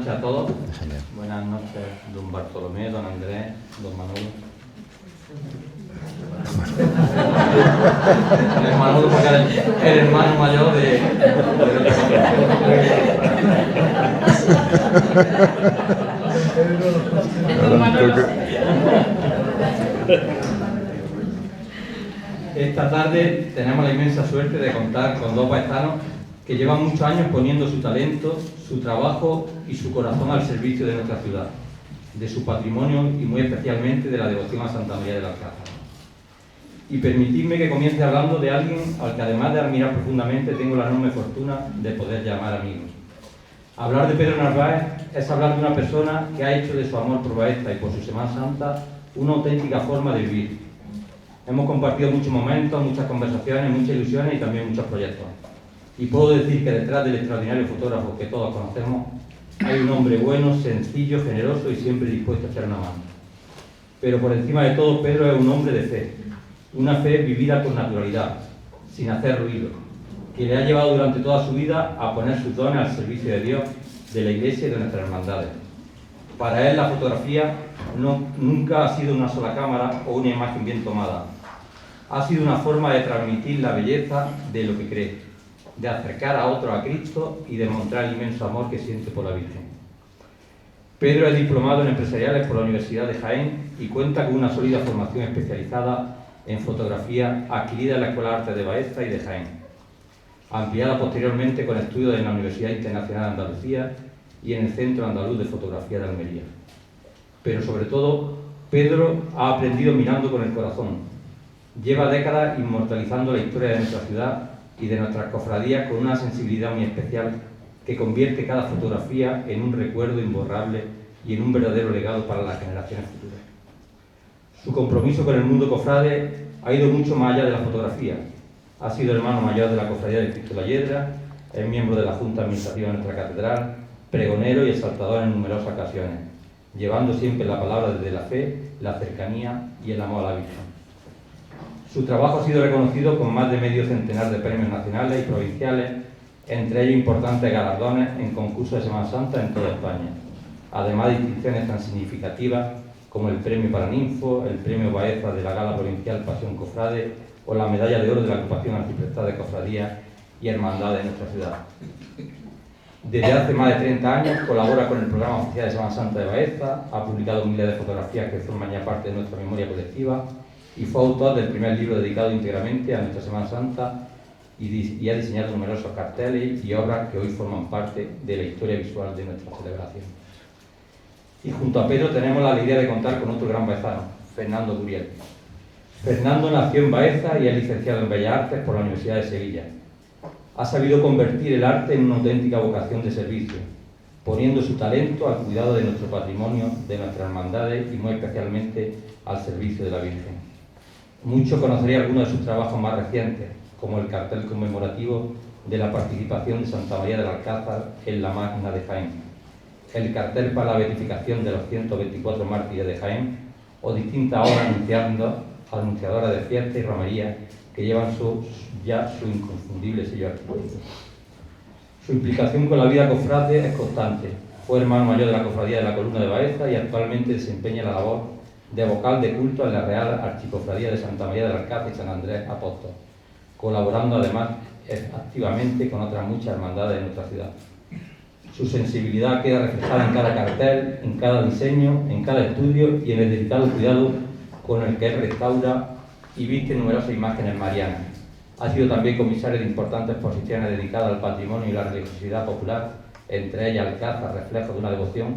noches a todos. Buenas noches, don Bartolomé, don Andrés, don Manolo. El Manolo porque era el hermano mayor de Esta tarde tenemos la inmensa suerte de contar con dos paisanos que llevan muchos años poniendo su talento, su trabajo y su corazón al servicio de nuestra ciudad, de su patrimonio y muy especialmente de la devoción a Santa María del Alcázar. Y permitidme que comience hablando de alguien al que además de admirar profundamente tengo la enorme fortuna de poder llamar amigo. Hablar de Pedro Narváez es hablar de una persona que ha hecho de su amor por Baeza y por su Semana Santa una auténtica forma de vivir. Hemos compartido muchos momentos, muchas conversaciones, muchas ilusiones y también muchos proyectos. Y puedo decir que detrás del extraordinario fotógrafo que todos conocemos hay un hombre bueno, sencillo, generoso y siempre dispuesto a echar una mano. Pero por encima de todo, Pedro es un hombre de fe, una fe vivida con naturalidad, sin hacer ruido, que le ha llevado durante toda su vida a poner sus dones al servicio de Dios, de la Iglesia y de nuestras hermandades. Para él la fotografía nunca ha sido una sola cámara o una imagen bien tomada. Ha sido una forma de transmitir la belleza de lo que cree, de acercar a otros a Cristo y de mostrar el inmenso amor que siente por la Virgen. Pedro es diplomado en empresariales por la Universidad de Jaén y cuenta con una sólida formación especializada en fotografía adquirida en la Escuela de Artes de Baeza y de Jaén, ampliada posteriormente con estudios en la Universidad Internacional de Andalucía y en el Centro Andaluz de Fotografía de Almería. Pero sobre todo, Pedro ha aprendido mirando con el corazón. Lleva décadas inmortalizando la historia de nuestra ciudad y de nuestras cofradías con una sensibilidad muy especial que convierte cada fotografía en un recuerdo imborrable y en un verdadero legado para las generaciones futuras. Su compromiso con el mundo cofrade ha ido mucho más allá de la fotografía. Ha sido hermano mayor de la Cofradía de Cristo de la Hiedra, es miembro de la Junta Administrativa de nuestra catedral, pregonero y exaltador en numerosas ocasiones, llevando siempre la palabra desde la fe, la cercanía y el amor a la Virgen. Su trabajo ha sido reconocido con más de medio centenar de premios nacionales y provinciales, entre ellos importantes galardones en concursos de Semana Santa en toda España, además de distinciones tan significativas como el Premio Paraninfo, el Premio Baeza de la Gala Provincial Pasión Cofrade o la Medalla de Oro de la Agrupación Arciprestad de Cofradías y Hermandades de nuestra ciudad. Desde hace más de 30 años colabora con el Programa Oficial de Semana Santa de Baeza, ha publicado miles de fotografías que forman ya parte de nuestra memoria colectiva y fue autor del primer libro dedicado íntegramente a nuestra Semana Santa y ha diseñado numerosos carteles y obras que hoy forman parte de la historia visual de nuestra celebración. Y junto a Pedro tenemos la alegría de contar con otro gran baezano, Fernando Guriel. Fernando nació en Baeza y es licenciado en Bellas Artes por la Universidad de Sevilla. Ha sabido convertir el arte en una auténtica vocación de servicio, poniendo su talento al cuidado de nuestro patrimonio, de nuestras hermandades y muy especialmente al servicio de la Virgen. Muchos conocerían algunos de sus trabajos más recientes, como el cartel conmemorativo de la participación de Santa María del Alcázar en la Magna de Jaén, el cartel para la beatificación de los 124 mártires de Jaén o distintas obras anunciadoras de fiestas y romerías que llevan su inconfundible sello artístico. Su implicación con la vida cofrade es constante. Fue hermano mayor de la Cofradía de la Columna de Baeza y actualmente desempeña la labor de vocal de culto en la Real Archicofradía de Santa María del Alcázar y San Andrés Apóstol, colaborando además activamente con otras muchas hermandades de nuestra ciudad. Su sensibilidad queda reflejada en cada cartel, en cada diseño, en cada estudio y en el delicado cuidado con el que él restaura y viste numerosas imágenes marianas. Ha sido también comisario de importantes exposiciones dedicadas al patrimonio y la religiosidad popular, entre ellas Alcázar, reflejo de una devoción,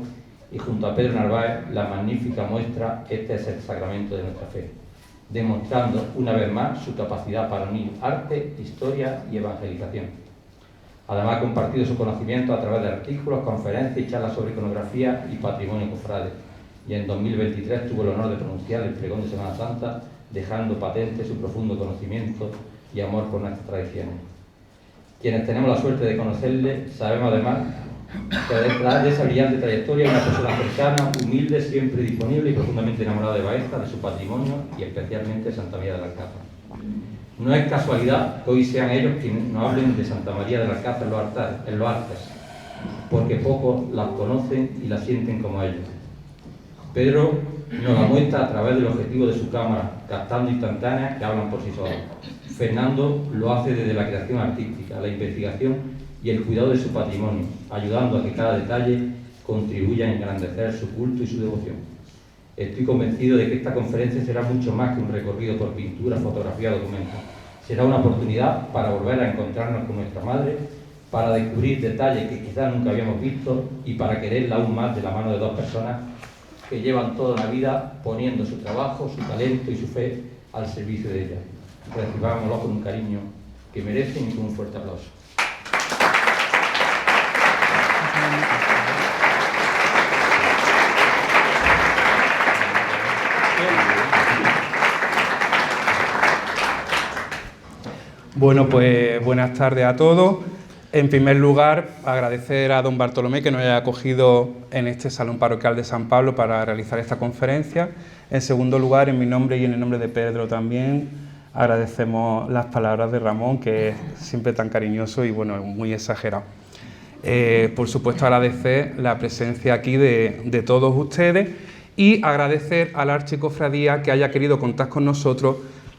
y junto a Pedro Narváez, la magnífica muestra Este es el sacramento de nuestra fe, demostrando una vez más su capacidad para unir arte, historia y evangelización. Además ha compartido su conocimiento a través de artículos, conferencias y charlas sobre iconografía y patrimonio cofrade, y en 2023 tuvo el honor de pronunciar el pregón de Semana Santa, dejando patente su profundo conocimiento y amor por nuestras tradiciones. Quienes tenemos la suerte de conocerle, sabemos además que detrás de esa brillante trayectoria hay una persona cercana, humilde, siempre disponible y profundamente enamorada de Baeza, de su patrimonio y especialmente de Santa María del Alcázar. No es casualidad que hoy sean ellos quienes nos hablen de Santa María del Alcázar en los altares, porque pocos las conocen y las sienten como ellos. Pedro nos la muestra a través del objetivo de su cámara, captando instantáneas que hablan por sí solas. Fernando lo hace desde la creación artística, la investigación y el cuidado de su patrimonio, ayudando a que cada detalle contribuya a engrandecer su culto y su devoción. Estoy convencido de que esta conferencia será mucho más que un recorrido por pintura, fotografía o documentos. Será una oportunidad para volver a encontrarnos con nuestra madre, para descubrir detalles que quizás nunca habíamos visto y para quererla aún más de la mano de dos personas que llevan toda la vida poniendo su trabajo, su talento y su fe al servicio de ella. Recibámoslo con un cariño que merecen y con un fuerte aplauso. Bueno, pues buenas tardes a todos. En primer lugar, agradecer a don Bartolomé que nos haya acogido en este Salón Parroquial de San Pablo para realizar esta conferencia. En segundo lugar, en mi nombre y en el nombre de Pedro también, agradecemos las palabras de Ramón, que es siempre tan cariñoso y bueno, muy exagerado. Por supuesto, agradecer la presencia aquí de todos ustedes y agradecer a la Archicofradía que haya querido contar con nosotros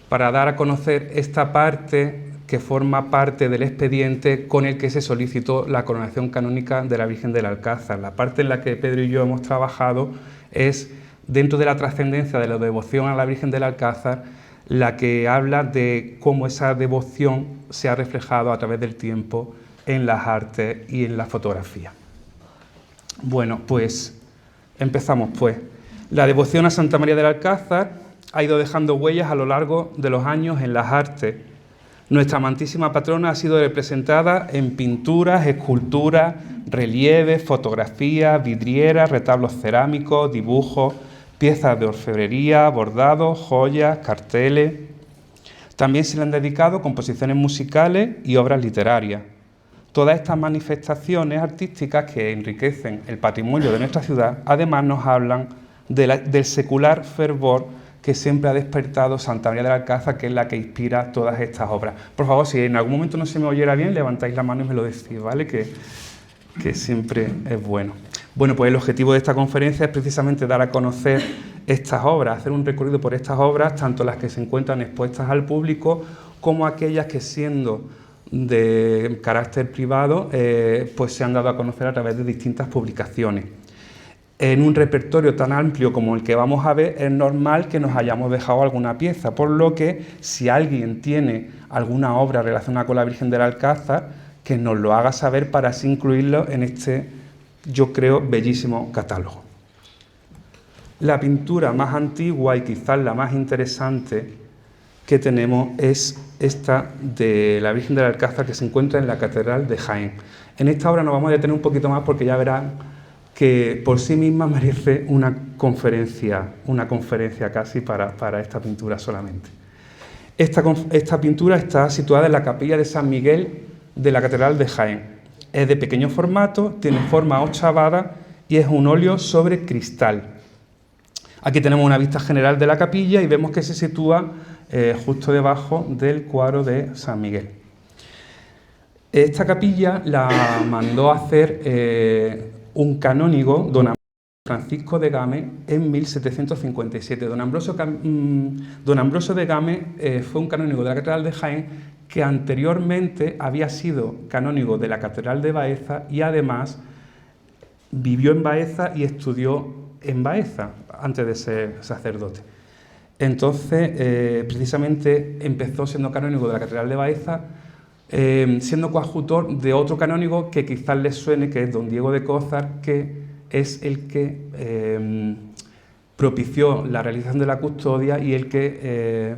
para dar a conocer esta parte que forma parte del expediente con el que se solicitó la coronación canónica de la Virgen del Alcázar. La parte en la que Pedro y yo hemos trabajado es, dentro de la trascendencia de la devoción a la Virgen del Alcázar, la que habla de cómo esa devoción se ha reflejado a través del tiempo en las artes y en la fotografía. Bueno, pues empezamos pues. La devoción a Santa María del Alcázar ha ido dejando huellas a lo largo de los años en las artes. Nuestra amantísima patrona ha sido representada en pinturas, esculturas, relieves, fotografías, vidrieras, retablos cerámicos, dibujos, piezas de orfebrería, bordados, joyas, carteles. También se le han dedicado composiciones musicales y obras literarias. Todas estas manifestaciones artísticas que enriquecen el patrimonio de nuestra ciudad, además nos hablan del secular fervor que siempre ha despertado Santa María del Alcázar, que es la que inspira todas estas obras. Por favor, si en algún momento no se me oyera bien, levantáis la mano y me lo decís, ¿vale? Que siempre es bueno. Bueno, pues el objetivo de esta conferencia es precisamente dar a conocer estas obras, hacer un recorrido por estas obras, tanto las que se encuentran expuestas al público, como aquellas que, siendo de carácter privado, pues se han dado a conocer a través de distintas publicaciones. En un repertorio tan amplio como el que vamos a ver, es normal que nos hayamos dejado alguna pieza, por lo que si alguien tiene alguna obra relacionada con la Virgen del Alcázar, que nos lo haga saber para así incluirlo en este, yo creo, bellísimo catálogo. La pintura más antigua y quizás la más interesante que tenemos es esta de la Virgen del Alcázar, que se encuentra en la Catedral de Jaén. En esta obra nos vamos a detener un poquito más porque ya verán que por sí misma merece una conferencia casi para esta pintura solamente. Esta pintura está situada en la capilla de San Miguel de la Catedral de Jaén. Es de pequeño formato, tiene forma ochavada y es un óleo sobre cristal. Aquí tenemos una vista general de la capilla y vemos que se sitúa justo debajo del cuadro de San Miguel. Esta capilla la mandó a hacer un canónigo, don Francisco de Game, en 1757. Don Ambrosio de Game fue un canónigo de la Catedral de Jaén que anteriormente había sido canónigo de la Catedral de Baeza y además vivió en Baeza y estudió en Baeza antes de ser sacerdote. Entonces, precisamente empezó siendo canónigo de la Catedral de Baeza, siendo coadjutor de otro canónigo que quizás les suene, que es don Diego de Cózar, que es el que propició la realización de la custodia y el que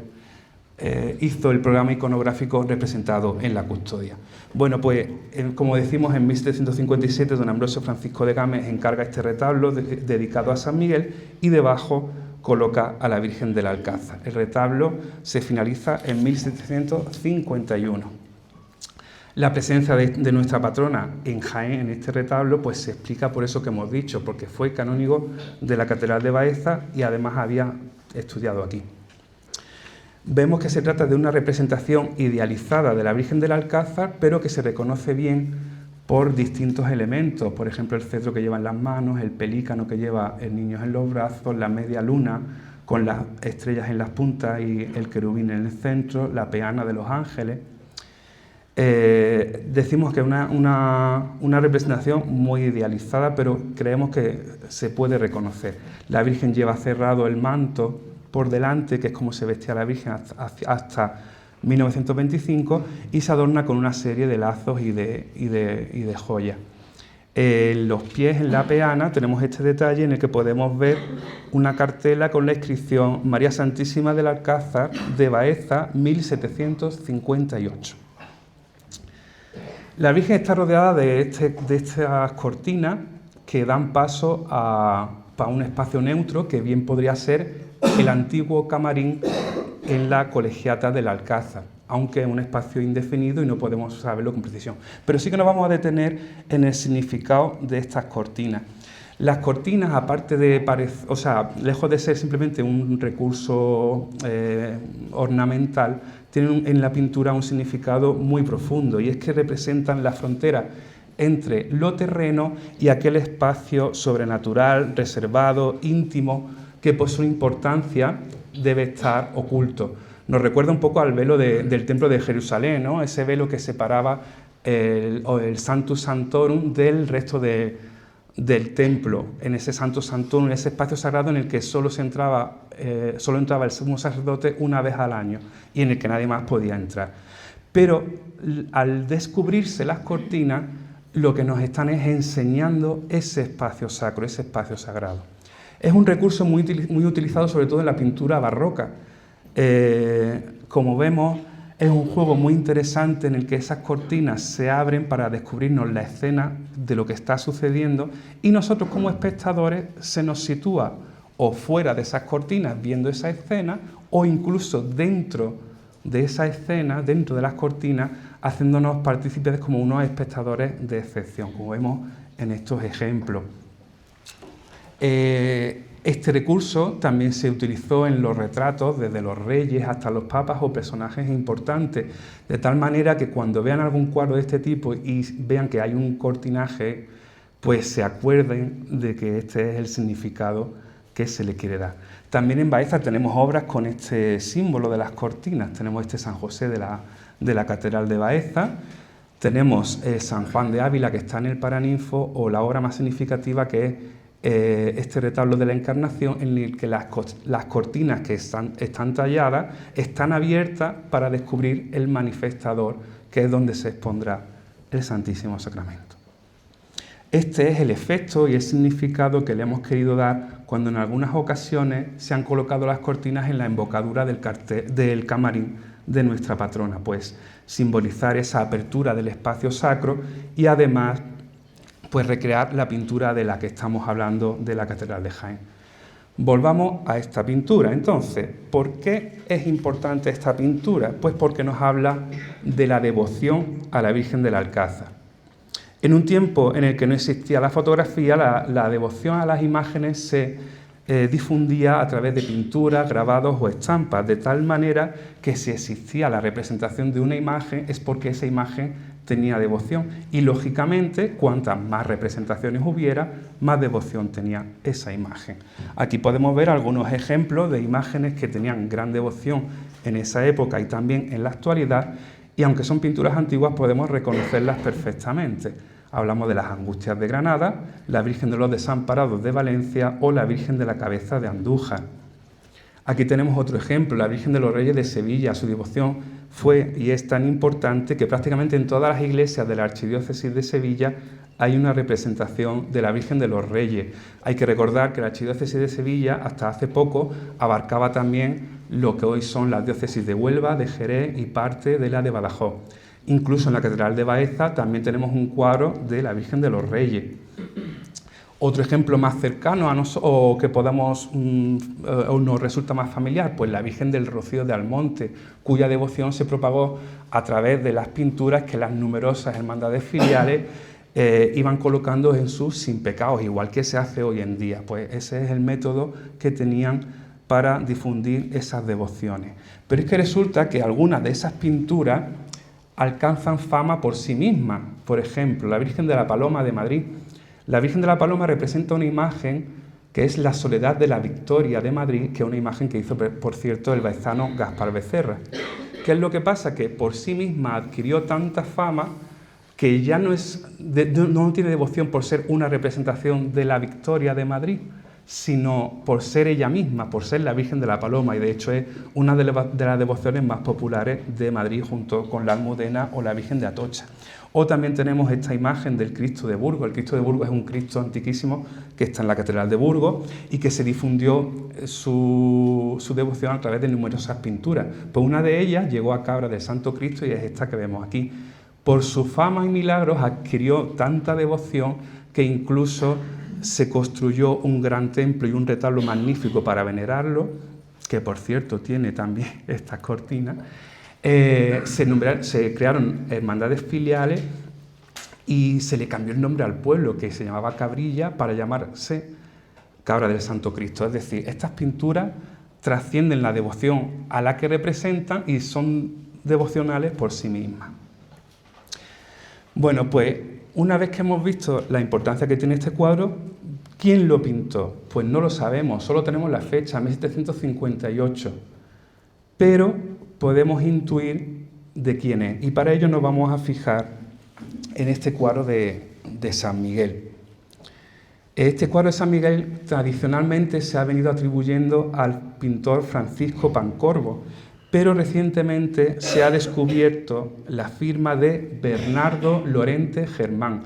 hizo el programa iconográfico representado en la custodia. Bueno, pues como decimos, en 1757 don Ambrosio Francisco de Game encarga este retablo dedicado a San Miguel y debajo coloca a la Virgen del Alcázar. El retablo se finaliza en 1751. La presencia de nuestra patrona en Jaén, en este retablo, pues se explica por eso que hemos dicho, porque fue canónigo de la Catedral de Baeza y además había estudiado aquí. Vemos que se trata de una representación idealizada de la Virgen del Alcázar, pero que se reconoce bien por distintos elementos, por ejemplo el cetro que lleva en las manos, el pelícano que lleva el niño en los brazos, la media luna con las estrellas en las puntas y el querubín en el centro, la peana de los ángeles. Decimos que es una representación muy idealizada, pero creemos que se puede reconocer. La Virgen lleva cerrado el manto por delante, que es como se vestía la Virgen hasta 1925, y se adorna con una serie de lazos y de joyas. En los pies, en la peana, tenemos este detalle en el que podemos ver una cartela con la inscripción María Santísima del Alcázar de Baeza, 1758. La Virgen está rodeada de estas cortinas que dan paso para un espacio neutro que bien podría ser el antiguo camarín en la colegiata del Alcázar, aunque es un espacio indefinido y no podemos saberlo con precisión. Pero sí que nos vamos a detener en el significado de estas cortinas. Las cortinas, aparte de lejos de ser simplemente un recurso ornamental, tienen en la pintura un significado muy profundo, y es que representan la frontera entre lo terreno y aquel espacio sobrenatural, reservado, íntimo, que por su importancia debe estar oculto. Nos recuerda un poco al velo del Templo de Jerusalén, ¿no? Ese velo que separaba el Sanctus Sanctorum del resto del templo, en ese Sanctus Sanctorum, en ese espacio sagrado en el que solo entraba el sumo sacerdote una vez al año y en el que nadie más podía entrar. Pero al descubrirse las cortinas, lo que nos están es enseñando ese espacio sacro, ese espacio sagrado. Es un recurso muy utilizado sobre todo en la pintura barroca. Como vemos, es un juego muy interesante en el que esas cortinas se abren para descubrirnos la escena de lo que está sucediendo, y nosotros como espectadores se nos sitúa o fuera de esas cortinas viendo esa escena, o incluso dentro de esa escena, dentro de las cortinas, haciéndonos partícipes como unos espectadores de excepción, como vemos en estos ejemplos. Este recurso también se utilizó en los retratos, desde los reyes hasta los papas o personajes importantes, de tal manera que cuando vean algún cuadro de este tipo y vean que hay un cortinaje, pues se acuerden de que este es el significado que se le quiere dar. También en Baeza tenemos obras con este símbolo de las cortinas. Tenemos este San José de la Catedral de Baeza, tenemos San Juan de Ávila, que está en el Paraninfo, o la obra más significativa, que es este retablo de la Encarnación, en el que las cortinas que están talladas están abiertas para descubrir el manifestador, que es donde se expondrá el Santísimo Sacramento. Este es el efecto y el significado que le hemos querido dar cuando en algunas ocasiones se han colocado las cortinas en la embocadura del camarín de nuestra patrona, pues simbolizar esa apertura del espacio sacro y además pues recrear la pintura de la que estamos hablando de la Catedral de Jaén. Volvamos a esta pintura. Entonces, ¿por qué es importante esta pintura? Pues porque nos habla de la devoción a la Virgen del Alcázar. En un tiempo en el que no existía la fotografía, la devoción a las imágenes se difundía a través de pinturas, grabados o estampas, de tal manera que si existía la representación de una imagen es porque esa imagen tenía devoción, y lógicamente cuantas más representaciones hubiera, más devoción tenía esa imagen. Aquí podemos ver algunos ejemplos de imágenes que tenían gran devoción en esa época y también en la actualidad, y aunque son pinturas antiguas podemos reconocerlas perfectamente. Hablamos de las Angustias de Granada, la Virgen de los Desamparados de Valencia o la Virgen de la Cabeza de Andújar. Aquí tenemos otro ejemplo, la Virgen de los Reyes de Sevilla. Su devoción fue y es tan importante que prácticamente en todas las iglesias de la Archidiócesis de Sevilla hay una representación de la Virgen de los Reyes. Hay que recordar que la Archidiócesis de Sevilla hasta hace poco abarcaba también lo que hoy son las diócesis de Huelva, de Jerez y parte de la de Badajoz. Incluso en la Catedral de Baeza también tenemos un cuadro de la Virgen de los Reyes. Otro ejemplo más cercano a nosotros, o que podamos o nos resulta más familiar, pues la Virgen del Rocío de Almonte, cuya devoción se propagó a través de las pinturas que las numerosas hermandades filiales iban colocando en sus sin pecados, igual que se hace hoy en día. Pues ese es el método que tenían para difundir esas devociones. Pero es que resulta que algunas de esas pinturas alcanzan fama por sí mismas. Por ejemplo, la Virgen de la Paloma de Madrid. La Virgen de la Paloma representa una imagen que es la Soledad de la Victoria de Madrid, que es una imagen que hizo, por cierto, el baezano Gaspar Becerra. ¿Qué es lo que pasa? Que por sí misma adquirió tanta fama que ya no tiene devoción por ser una representación de la Victoria de Madrid, sino por ser ella misma, por ser la Virgen de la Paloma, y de hecho es una de las devociones más populares de Madrid, junto con la Almudena o la Virgen de Atocha. O también tenemos esta imagen del Cristo de Burgos. El Cristo de Burgos es un Cristo antiquísimo que está en la Catedral de Burgos y que se difundió su devoción a través de numerosas pinturas. Pues una de ellas llegó a Cabra del Santo Cristo y es esta que vemos aquí. Por su fama y milagros adquirió tanta devoción que incluso se construyó un gran templo y un retablo magnífico para venerarlo, que por cierto tiene también estas cortinas. Se crearon hermandades filiales y se le cambió el nombre al pueblo, que se llamaba Cabrilla, para llamarse Cabra del Santo Cristo. Es decir, estas pinturas trascienden la devoción a la que representan y son devocionales por sí mismas. Bueno, pues una vez que hemos visto la importancia que tiene este cuadro, ¿quién lo pintó? Pues no lo sabemos, solo tenemos la fecha, 1758. Pero podemos intuir de quién es, y para ello nos vamos a fijar en este cuadro de San Miguel. Este cuadro de San Miguel tradicionalmente se ha venido atribuyendo al pintor Francisco Pancorbo, pero recientemente se ha descubierto la firma de Bernardo Lorente Germán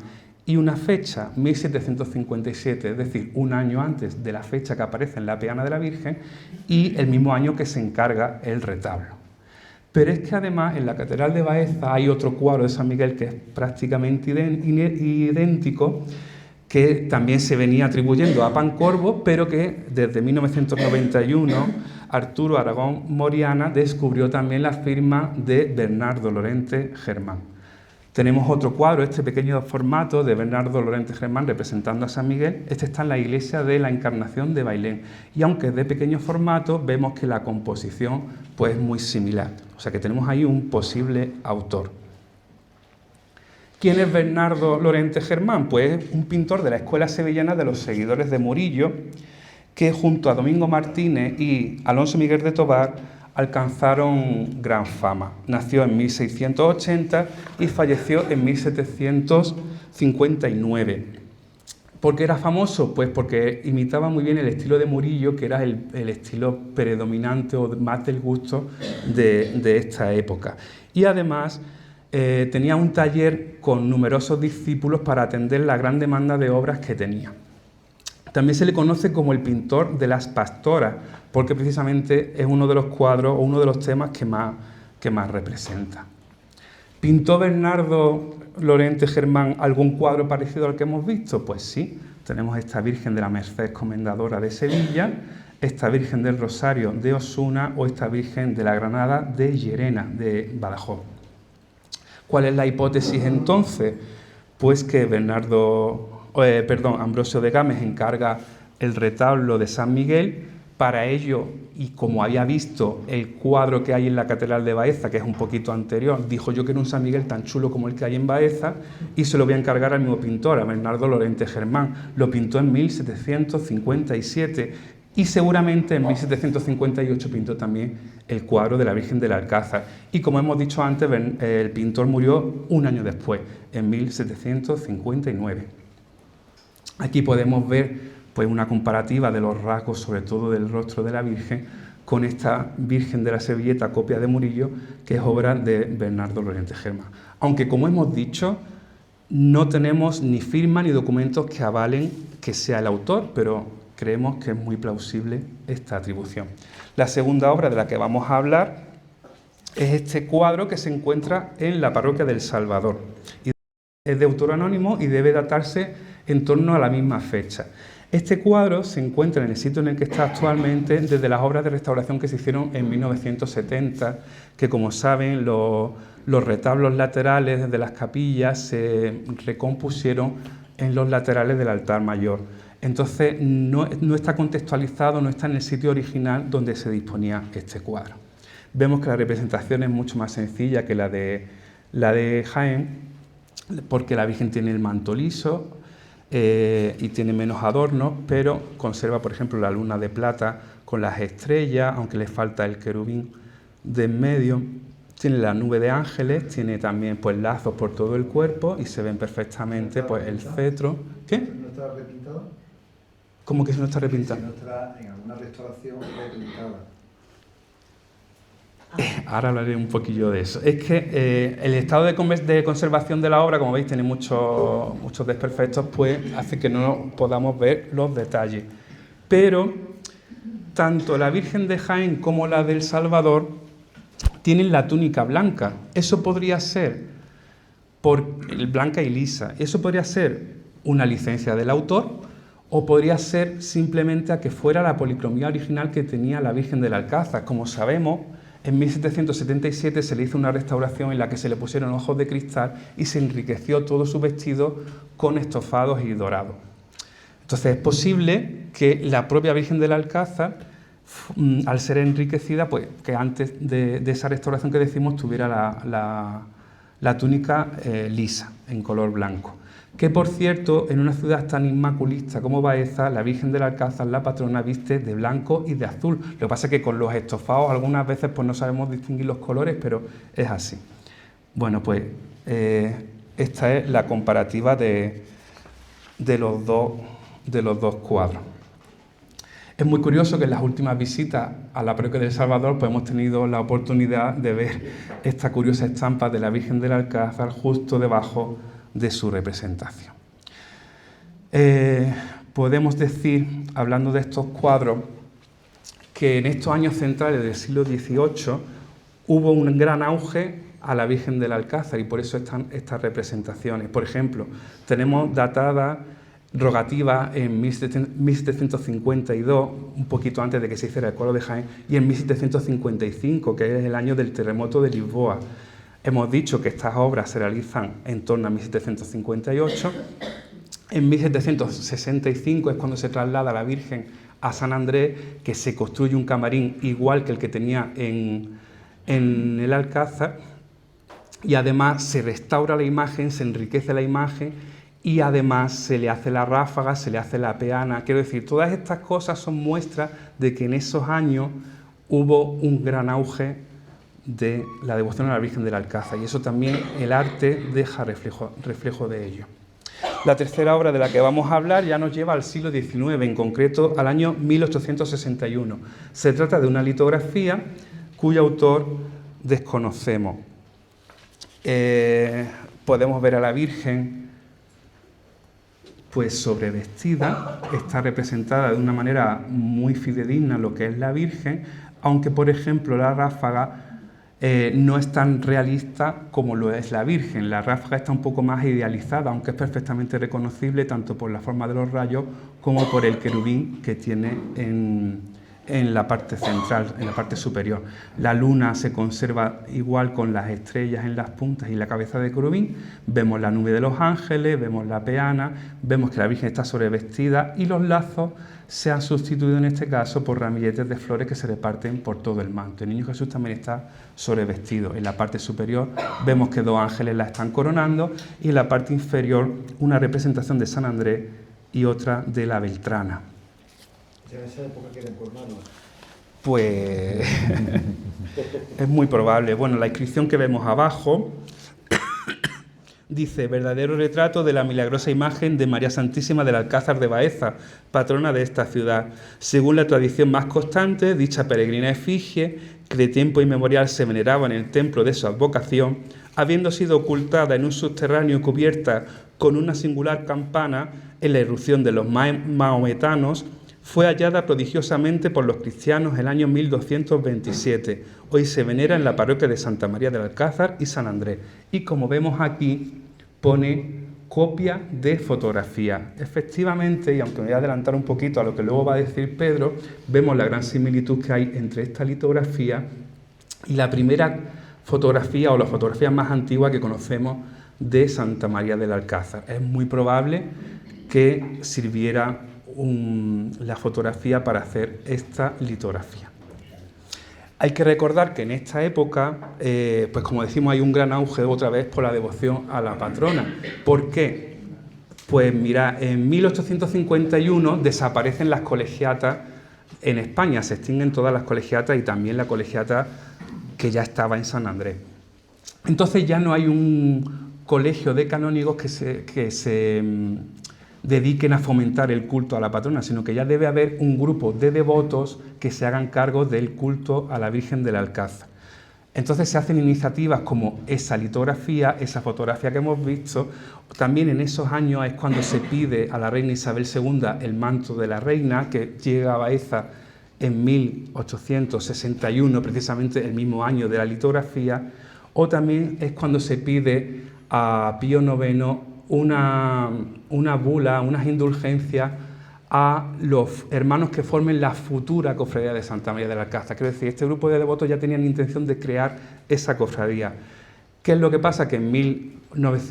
y una fecha, 1757, es decir, un año antes de la fecha que aparece en la peana de la Virgen y el mismo año que se encarga el retablo. Pero es que además en la Catedral de Baeza hay otro cuadro de San Miguel que es prácticamente idéntico, que también se venía atribuyendo a Pancorbo, pero que desde 1991 Arturo Aragón Moriana descubrió también la firma de Bernardo Lorente Germán. Tenemos otro cuadro, este pequeño formato de Bernardo Lorente Germán representando a San Miguel. Este está en la iglesia de la Encarnación de Bailén. Y aunque es de pequeño formato, vemos que la composición pues, es muy similar. O sea que tenemos ahí un posible autor. ¿Quién es Bernardo Lorente Germán? Pues un pintor de la Escuela Sevillana de los Seguidores de Murillo, que junto a Domingo Martínez y Alonso Miguel de Tobar alcanzaron gran fama. Nació en 1680 y falleció en 1759. ¿Por qué era famoso? Pues porque imitaba muy bien el estilo de Murillo, que era el estilo predominante o más del gusto de esta época. Y además tenía un taller con numerosos discípulos para atender la gran demanda de obras que tenía. También se le conoce como el pintor de las pastoras, porque precisamente es uno de los cuadros o uno de los temas que más representa. ¿Pintó Bernardo Lorente Germán algún cuadro parecido al que hemos visto? Pues sí, tenemos esta Virgen de la Merced Comendadora de Sevilla, esta Virgen del Rosario de Osuna o esta Virgen de la Granada de Llerena, de Badajoz. ¿Cuál es la hipótesis entonces? Pues que Ambrosio de Gámez encarga el retablo de San Miguel. Para ello, y como había visto el cuadro que hay en la Catedral de Baeza, que es un poquito anterior, dijo: yo quiero un San Miguel tan chulo como el que hay en Baeza y se lo voy a encargar al mismo pintor, a Bernardo Lorente Germán. Lo pintó en 1757 y seguramente en 1758 pintó también el cuadro de la Virgen del Alcázar. Y como hemos dicho antes, el pintor murió un año después, en 1759. Aquí podemos ver pues, una comparativa de los rasgos, sobre todo del rostro de la Virgen, con esta Virgen de la Servilleta, copia de Murillo, que es obra de Bernardo Lorente Germán. Aunque, como hemos dicho, no tenemos ni firma ni documentos que avalen que sea el autor, pero creemos que es muy plausible esta atribución. La segunda obra de la que vamos a hablar es este cuadro que se encuentra en la parroquia del Salvador. Es de autor anónimo y debe datarse en torno a la misma fecha. Este cuadro se encuentra en el sitio en el que está actualmente desde las obras de restauración que se hicieron en 1970, que como saben los retablos laterales de las capillas se recompusieron en los laterales del altar mayor. Entonces no está contextualizado, no está en el sitio original donde se disponía este cuadro. Vemos que la representación es mucho más sencilla que la de la de Jaén, porque la Virgen tiene el manto liso y tiene menos adornos, pero conserva, por ejemplo, la luna de plata con las estrellas, aunque le falta el querubín de en medio. Tiene la nube de ángeles, tiene también pues lazos por todo el cuerpo y se ven perfectamente pues el cetro. ¿Qué? ¿No está repintado? ¿Cómo que si no está repintado? Si no está en alguna restauración repintada. Ahora hablaré un poquillo de eso. Es que el estado de conservación de la obra, como veis, tiene muchos desperfectos, pues hace que no podamos ver los detalles. Pero tanto la Virgen de Jaén como la del Salvador tienen la túnica blanca. Eso podría ser blanca y lisa. Eso podría ser una licencia del autor o podría ser simplemente a que fuera la policromía original que tenía la Virgen del Alcázar. Como sabemos, en 1777 se le hizo una restauración en la que se le pusieron ojos de cristal y se enriqueció todo su vestido con estofados y dorados. Entonces es posible que la propia Virgen del Alcázar, al ser enriquecida, pues que antes de esa restauración que decimos tuviera la túnica lisa, en color blanco. Que por cierto, en una ciudad tan inmaculista como Baeza, la Virgen del Alcázar, la patrona, viste de blanco y de azul. Lo que pasa es que con los estofados algunas veces pues no sabemos distinguir los colores, pero es así. Bueno, pues esta es la comparativa de los dos cuadros. Es muy curioso que en las últimas visitas a la parroquia del Salvador pues hemos tenido la oportunidad de ver esta curiosa estampa de la Virgen del Alcázar justo debajo de su representación. Podemos decir, hablando de estos cuadros, que en estos años centrales del siglo XVIII hubo un gran auge a la Virgen del Alcázar y por eso están estas representaciones. Por ejemplo, tenemos datada rogativa en 1752, un poquito antes de que se hiciera el cuadro de Jaén, y en 1755, que es el año del terremoto de Lisboa. Hemos dicho que estas obras se realizan en torno a 1758. En 1765 es cuando se traslada la Virgen a San Andrés, que se construye un camarín igual que el que tenía en el Alcázar, y además se restaura la imagen, se enriquece la imagen, y además se le hace la ráfaga, se le hace la peana. Quiero decir, todas estas cosas son muestras de que en esos años hubo un gran auge de la devoción a la Virgen del Alcázar, y eso también el arte deja reflejo de ello. La tercera obra de la que vamos a hablar ya nos lleva al siglo XIX, en concreto al año 1861. Se trata de una litografía cuyo autor desconocemos. Podemos ver a la Virgen pues sobrevestida, está representada de una manera muy fidedigna lo que es la Virgen, aunque por ejemplo la ráfaga no es tan realista como lo es la Virgen. La ráfaga está un poco más idealizada, aunque es perfectamente reconocible tanto por la forma de los rayos como por el querubín que tiene en la parte central, en la parte superior. La luna se conserva igual con las estrellas en las puntas y la cabeza de querubín. Vemos la nube de los ángeles, vemos la peana, vemos que la Virgen está sobrevestida y los lazos se han sustituido en este caso por ramilletes de flores que se reparten por todo el manto. El Niño Jesús también está sobrevestido. En la parte superior vemos que dos ángeles la están coronando y en la parte inferior una representación de San Andrés y otra de la Beltrana. ¿En esa época quieren colmarlo? Pues es muy probable. Bueno, la inscripción que vemos abajo dice: verdadero retrato de la milagrosa imagen de María Santísima del Alcázar de Baeza, patrona de esta ciudad. Según la tradición más constante, dicha peregrina efigie, que de tiempo inmemorial se veneraba en el templo de su advocación, habiendo sido ocultada en un subterráneo cubierta con una singular campana en la irrupción de los mahometanos, fue hallada prodigiosamente por los cristianos el año 1227. Hoy se venera en la parroquia de Santa María del Alcázar y San Andrés. Y como vemos aquí, pone copia de fotografía. Efectivamente, y aunque me voy a adelantar un poquito a lo que luego va a decir Pedro, vemos la gran similitud que hay entre esta litografía y la primera fotografía o la fotografía más antigua que conocemos de Santa María del Alcázar. Es muy probable que sirviera la fotografía para hacer esta litografía. Hay que recordar que en esta época, pues como decimos, hay un gran auge otra vez por la devoción a la patrona. ¿Por qué? Pues mira, en 1851 desaparecen las colegiatas en España, se extinguen todas las colegiatas y también la colegiata que ya estaba en San Andrés. Entonces ya no hay un colegio de canónigos que se dediquen a fomentar el culto a la patrona, sino que ya debe haber un grupo de devotos que se hagan cargo del culto a la Virgen del Alcázar. Entonces se hacen iniciativas como esa litografía, esa fotografía que hemos visto. También en esos años es cuando se pide a la reina Isabel II el manto de la reina, que llega a Baeza en 1861, precisamente el mismo año de la litografía. O también es cuando se pide a Pío IX una bula, unas indulgencias a los hermanos que formen la futura cofradía de Santa María del Alcázar. Quiero decir, este grupo de devotos ya tenían intención de crear esa cofradía. ¿Qué es lo que pasa? Que en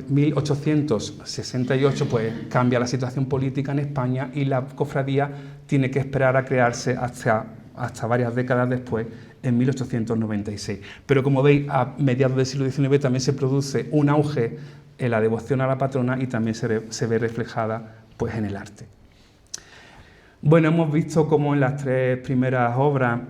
1868 pues, cambia la situación política en España y la cofradía tiene que esperar a crearse hasta varias décadas después, en 1896. Pero como veis, a mediados del siglo XIX también se produce un auge en la devoción a la patrona y también se ve reflejada pues, en el arte. Bueno, hemos visto cómo en las tres primeras obras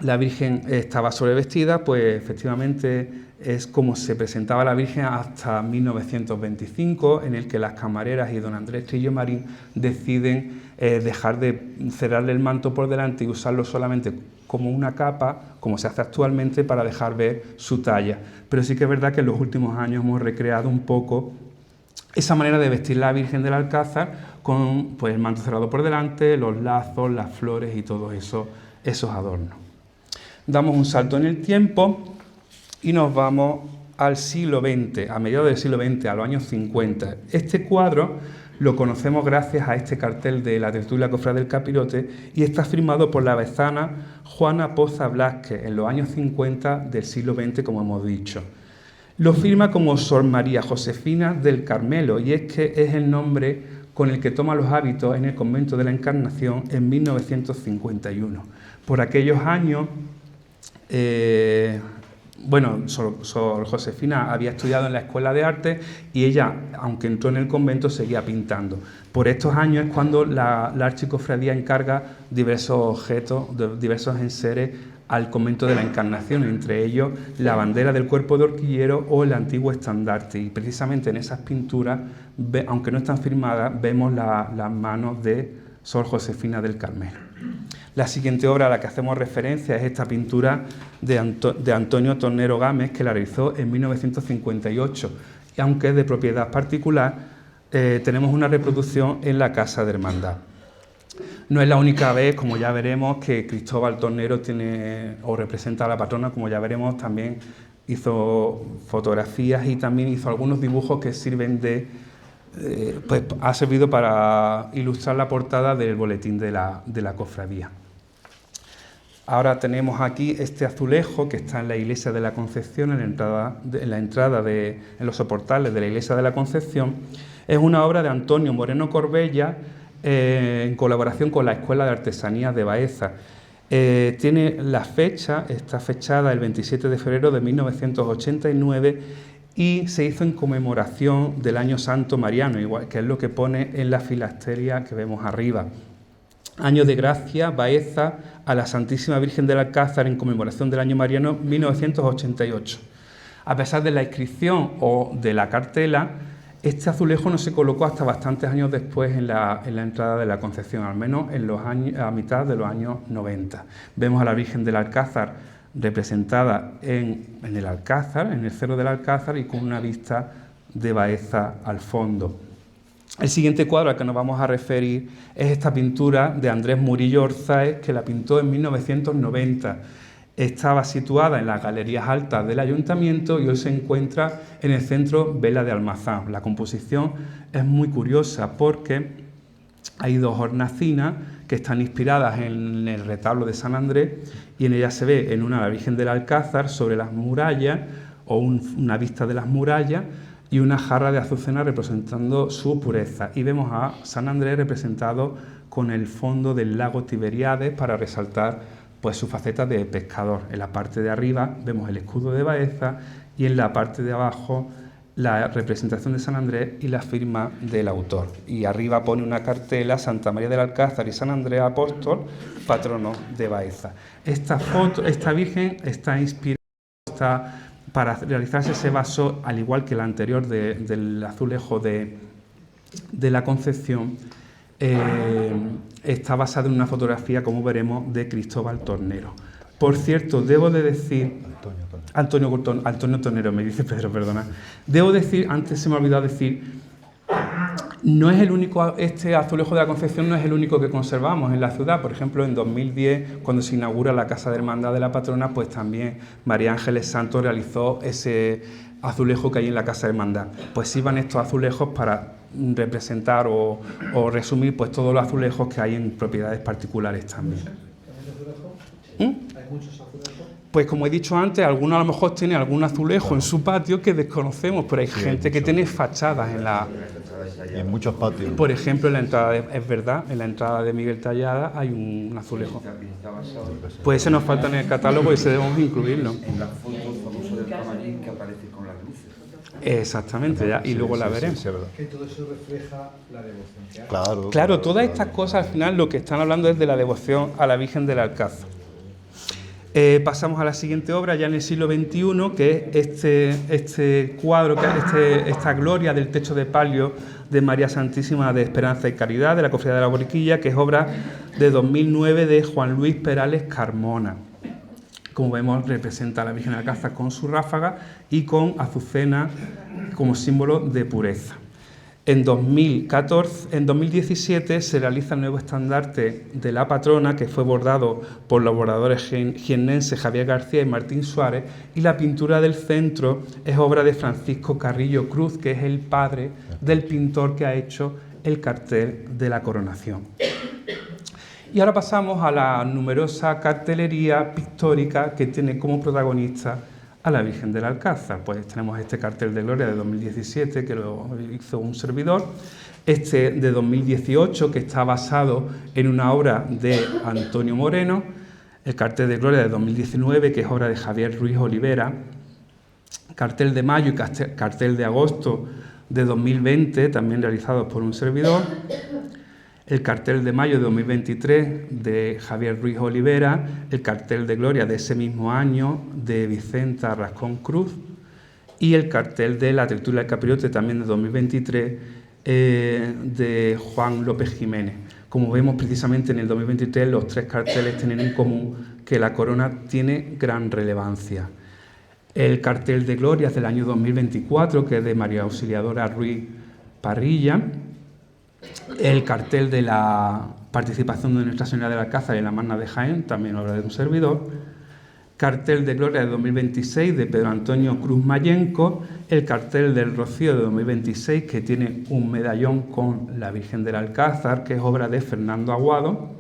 la Virgen estaba sobrevestida, pues efectivamente es como se presentaba la Virgen hasta 1925, en el que las camareras y don Andrés Trillo Marín deciden dejar de cerrarle el manto por delante y usarlo solamente como una capa, como se hace actualmente, para dejar ver su talla. Pero sí que es verdad que en los últimos años hemos recreado un poco esa manera de vestir la Virgen del Alcázar con pues, el manto cerrado por delante, los lazos, las flores y todos esos adornos. Damos un salto en el tiempo y nos vamos al siglo XX, a mediados del siglo XX, a los años 50. Este cuadro lo conocemos gracias a este cartel de la tertulia Cofrade del Capirote y está firmado por la vezana Juana Poza Blázquez en los años 50 del siglo XX, como hemos dicho. Lo firma como Sor María Josefina del Carmelo y es que es el nombre con el que toma los hábitos en el convento de la Encarnación en 1951. Por aquellos años, Sor Josefina había estudiado en la Escuela de Arte y ella, aunque entró en el convento, seguía pintando. Por estos años es cuando la archicofradía encarga diversos objetos, diversos enseres al convento de la Encarnación, entre ellos la bandera del cuerpo de horquillero o el antiguo estandarte. Y precisamente en esas pinturas, aunque no están firmadas, vemos las manos de Sor Josefina del Carmelo. La siguiente obra a la que hacemos referencia es esta pintura de Antonio Tornero Gámez, que la realizó en 1958, y aunque es de propiedad particular, tenemos una reproducción en la Casa de Hermandad. No es la única vez, como ya veremos, que Cristóbal Tornero tiene o representa a la patrona, como ya veremos, también hizo fotografías y también hizo algunos dibujos que sirven ha servido para ilustrar la portada del boletín de la cofradía. Ahora tenemos aquí este azulejo que está en la iglesia de la Concepción, en los soportales de la iglesia de la Concepción. Es una obra de Antonio Moreno Corbella, en colaboración con la Escuela de Artesanías de Baeza. Tiene la fecha, está fechada el 27 de febrero de 1989 y se hizo en conmemoración del Año Santo Mariano, igual que es lo que pone en la filasteria que vemos arriba. Año de Gracia, Baeza, a la Santísima Virgen del Alcázar en conmemoración del Año Mariano 1988. A pesar de la inscripción o de la cartela, este azulejo no se colocó hasta bastantes años después en la entrada de la Concepción, al menos a mitad de los años 90. Vemos a la Virgen del Alcázar representada en el Alcázar, en el Cerro del Alcázar y con una vista de Baeza al fondo. El siguiente cuadro al que nos vamos a referir es esta pintura de Andrés Murillo Orzáez, que la pintó en 1990. Estaba situada en las galerías altas del Ayuntamiento y hoy se encuentra en el Centro Vela de Almazán. La composición es muy curiosa porque hay dos hornacinas que están inspiradas en el retablo de San Andrés y en ella se ve en una la Virgen del Alcázar sobre las murallas o una vista de las murallas y una jarra de azucena representando su pureza. Y vemos a San Andrés representado con el fondo del lago Tiberíades para resaltar pues su faceta de pescador. En la parte de arriba vemos el escudo de Baeza y en la parte de abajo la representación de San Andrés y la firma del autor. Y arriba pone una cartela: Santa María del Alcázar y San Andrés Apóstol, patrono de Baeza. Esta Virgen está inspirada, para realizarse se basó, al igual que la anterior del azulejo de la Concepción, está basada en una fotografía, como veremos, de Cristóbal Tornero. Por cierto, debo de decir... Antonio Tornero, me dice Pedro, perdona. Debo decir, antes se me ha olvidado decir, no es el único, este azulejo de la Concepción no es el único que conservamos en la ciudad. Por ejemplo, en 2010, cuando se inaugura la Casa de Hermandad de la Patrona, pues también María Ángeles Santos realizó ese azulejo que hay en la Casa de Hermandad. Pues sirvan estos azulejos para representar o resumir pues todos los azulejos que hay en propiedades particulares también. ¿Hay muchos azulejos? Pues como he dicho antes, algunos a lo mejor tienen algún azulejo en su patio que desconocemos, pero hay gente que tiene fachadas en la... Y en muchos patios. Por ejemplo, en la entrada es verdad, en la entrada de Miguel Tallada hay un azulejo. Pues ese nos falta en el catálogo y ese debemos incluirlo. En la foto famosa del camarín que aparece con las luces. Exactamente, ya, y luego la veremos. Sí, es verdad. Que todo eso refleja la devoción que hay. Claro, todas estas cosas al final lo que están hablando es de la devoción a la Virgen del Alcázar. Pasamos a la siguiente obra, ya en el siglo XXI, que es este cuadro, esta gloria del techo de palio de María Santísima de Esperanza y Caridad, de la Cofradía de la Borriquilla, que es obra de 2009 de Juan Luis Perales Carmona. Como vemos, representa a la Virgen del Alcázar con su ráfaga y con azucena como símbolo de pureza. En 2017 se realiza el nuevo estandarte de la patrona, que fue bordado por los bordadores jiennenses Javier García y Martín Suárez, y la pintura del centro es obra de Francisco Carrillo Cruz, que es el padre del pintor que ha hecho el cartel de la coronación. Y ahora pasamos a la numerosa cartelería pictórica que tiene como protagonista a la Virgen del Alcázar. Pues tenemos este cartel de gloria de 2017 que lo hizo un servidor, este de 2018 que está basado en una obra de Antonio Moreno, el cartel de gloria de 2019 que es obra de Javier Ruiz Olivera, cartel de mayo y cartel de agosto de 2020 también realizados por un servidor, el cartel de mayo de 2023 de Javier Ruiz Olivera, el cartel de gloria de ese mismo año de Vicenta Rascón Cruz y el cartel de la tertulia del Capirote también de 2023 de Juan López Jiménez. Como vemos, precisamente en el 2023 los tres carteles tienen en común que la corona tiene gran relevancia. El cartel de gloria es del año 2024, que es de María Auxiliadora Ruiz Parrilla. El cartel de la participación de Nuestra Señora del Alcázar en la Magna de Jaén, también obra de un servidor. Cartel de gloria de 2026 de Pedro Antonio Cruz Mayenco. El cartel del Rocío de 2026, que tiene un medallón con la Virgen del Alcázar, que es obra de Fernando Aguado.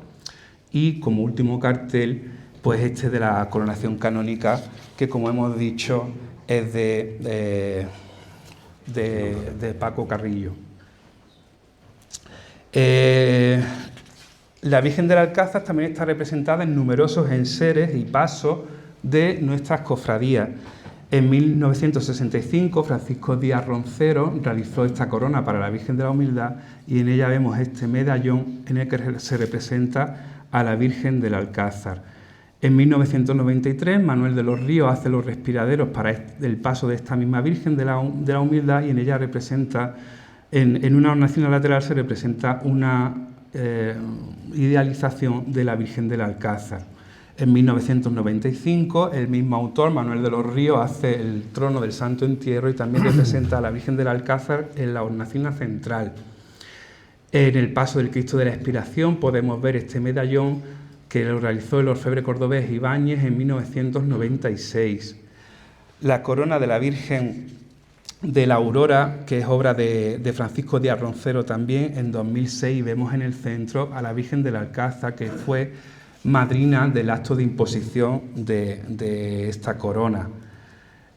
Y como último cartel, pues este de la coronación canónica, que como hemos dicho es de Paco Carrillo. La Virgen del Alcázar también está representada en numerosos enseres y pasos de nuestras cofradías. En 1965 Francisco Díaz Roncero realizó esta corona para la Virgen de la Humildad y en ella vemos este medallón en el que se representa a la Virgen del Alcázar. En 1993 Manuel de los Ríos hace los respiraderos para el paso de esta misma Virgen de la Humildad y en ella representa, en una hornacina lateral se representa una idealización de la Virgen del Alcázar. En 1995 el mismo autor, Manuel de los Ríos, hace el trono del Santo Entierro y también representa a la Virgen del Alcázar en la hornacina central. En el paso del Cristo de la Expiración podemos ver este medallón que lo realizó el orfebre cordobés Ibáñez en 1996. La corona de la Virgen de la Aurora, que es obra de Francisco Díaz Roncero también, en 2006 vemos en el centro a la Virgen del Alcázar, que fue madrina del acto de imposición de esta corona.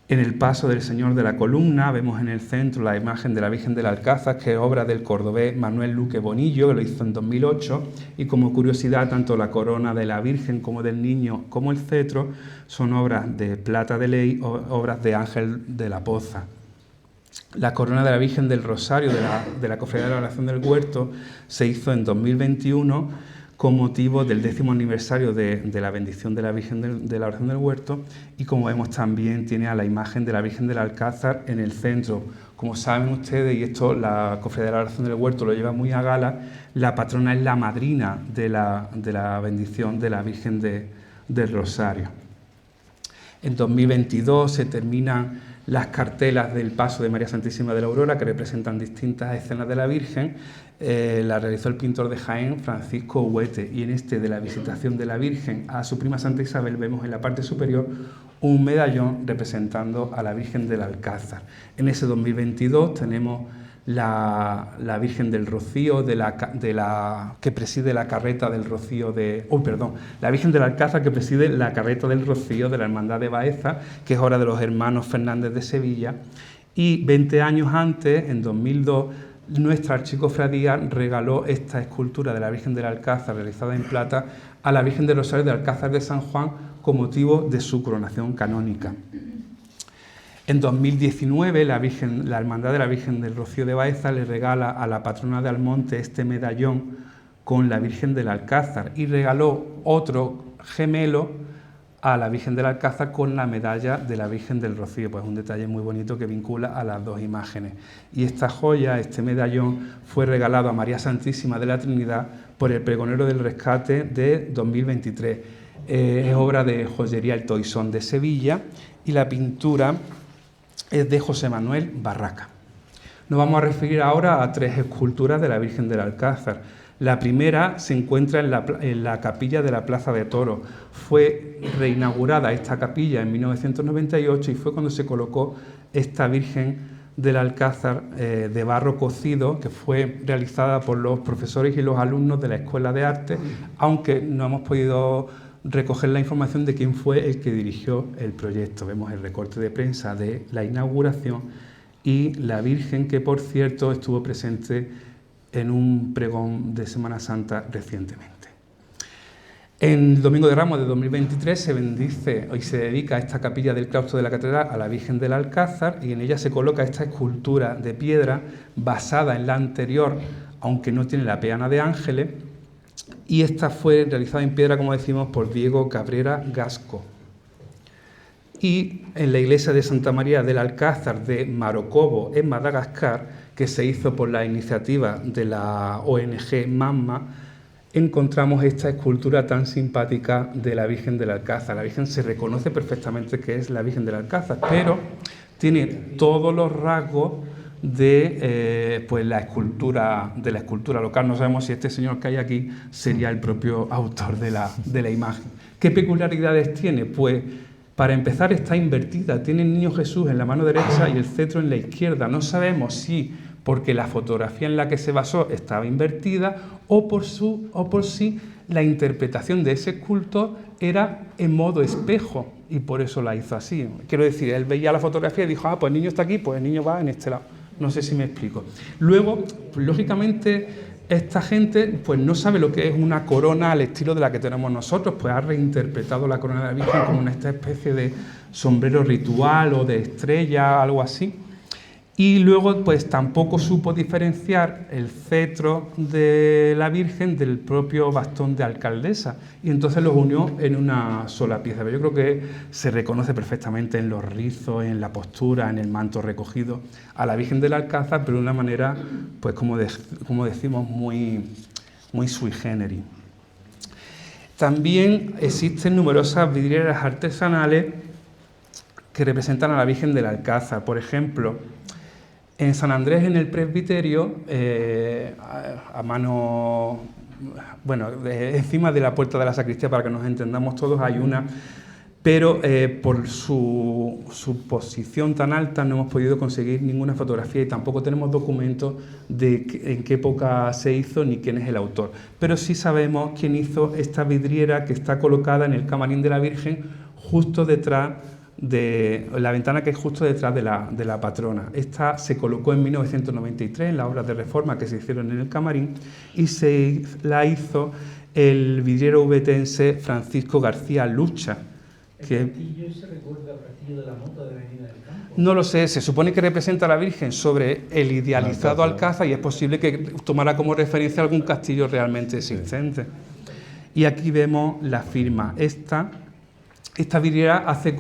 En el paso del Señor de la Columna vemos en el centro la imagen de la Virgen del Alcázar, que es obra del cordobés Manuel Luque Bonillo, que lo hizo en 2008, y como curiosidad, tanto la corona de la Virgen como del Niño como el cetro son obras de Plata de Ley, obras de Ángel de la Poza. La corona de la Virgen del Rosario de la Cofradía de la Oración del Huerto se hizo en 2021 con motivo del 10º aniversario de la bendición de la Virgen de la Oración del Huerto, y como vemos también tiene a la imagen de la Virgen del Alcázar en el centro. Como saben ustedes, y esto la Cofradía de la Oración del Huerto lo lleva muy a gala, la patrona es la madrina de la bendición de la Virgen del Rosario. En 2022 se terminan las cartelas del paso de María Santísima de la Aurora, que representan distintas escenas de la Virgen. La realizó el pintor de Jaén, Francisco Huete, y en este de la visitación de la Virgen a su prima Santa Isabel vemos en la parte superior un medallón representando a la Virgen del Alcázar. En ese 2022 tenemos la Virgen del Rocío, que preside la carreta del Rocío la Virgen del Alcázar, que preside la carreta del Rocío de la Hermandad de Baeza, que es obra de los hermanos Fernández de Sevilla. Y 20 años antes, en 2002, nuestra archicofradía regaló esta escultura de la Virgen del Alcázar, realizada en plata, a la Virgen del Rosario de Alcázar de San Juan con motivo de su coronación canónica. En 2019, la Hermandad de la Virgen del Rocío de Baeza le regala a la patrona de Almonte este medallón con la Virgen del Alcázar, y regaló otro gemelo a la Virgen del Alcázar con la medalla de la Virgen del Rocío. Pues un detalle muy bonito que vincula a las dos imágenes. Y esta joya, este medallón, fue regalado a María Santísima de la Trinidad por el Pregonero del Rescate de 2023. Es obra de Joyería El Toisón de Sevilla, y la pintura es de José Manuel Barraca. Nos vamos a referir ahora a 3 esculturas de la Virgen del Alcázar. La primera se encuentra en la capilla de la Plaza de Toros. Fue reinaugurada esta capilla en 1998 y fue cuando se colocó esta Virgen del Alcázar de barro cocido, que fue realizada por los profesores y los alumnos de la Escuela de Arte, aunque no hemos podido recoger la información de quién fue el que dirigió el proyecto. Vemos el recorte de prensa de la inauguración y la Virgen, que por cierto estuvo presente en un pregón de Semana Santa recientemente. En el Domingo de Ramos de 2023 se bendice y se dedica esta capilla del claustro de la catedral a la Virgen del Alcázar, y en ella se coloca esta escultura de piedra basada en la anterior, aunque no tiene la peana de ángeles, y esta fue realizada en piedra, como decimos, por Diego Cabrera Gasco. Y en la iglesia de Santa María del Alcázar de Marocobo, en Madagascar, que se hizo por la iniciativa de la ONG MAMMA, encontramos esta escultura tan simpática de la Virgen del Alcázar. La Virgen se reconoce perfectamente que es la Virgen del Alcázar, pero tiene todos los rasgos de la escultura local. No sabemos si este señor que hay aquí sería el propio autor de la imagen. ¿Qué peculiaridades tiene? Pues para empezar está invertida, tiene el Niño Jesús en la mano derecha y el cetro en la izquierda. No sabemos si porque la fotografía en la que se basó estaba invertida o por si la interpretación de ese escultor era en modo espejo y por eso la hizo así. Quiero decir, él veía la fotografía y dijo, pues el niño está aquí, pues el niño va en este lado. No sé si me explico. Luego, pues, lógicamente, esta gente pues no sabe lo que es una corona al estilo de la que tenemos nosotros, pues ha reinterpretado la corona de la Virgen como esta especie de sombrero ritual o de estrella, algo así. Y luego pues tampoco supo diferenciar el cetro de la Virgen del propio bastón de alcaldesa, y entonces los unió en una sola pieza. Pero yo creo que se reconoce perfectamente en los rizos, en la postura, en el manto recogido a la Virgen del Alcázar, pero de una manera, pues como decimos, muy sui generis. También existen numerosas vidrieras artesanales que representan a la Virgen del Alcázar. Por ejemplo, en San Andrés, en el presbiterio, a mano, encima de la puerta de la sacristía, para que nos entendamos todos, hay una, pero por su posición tan alta no hemos podido conseguir ninguna fotografía y tampoco tenemos documentos de en qué época se hizo ni quién es el autor. Pero sí sabemos quién hizo esta vidriera que está colocada en el camarín de la Virgen, justo detrás de la ventana que es justo detrás de la patrona. Esta se colocó en 1993 en las obras de reforma que se hicieron en el camarín y se la hizo el vidriero ubetense Francisco García Lucha. ¿El castillo se recuerda al castillo de la Mota de Avenida del Campo? No lo sé, se supone que representa a la Virgen sobre el idealizado Alcázar y es posible que tomara como referencia algún castillo realmente existente. Y aquí vemos la firma. Esta vidriera hace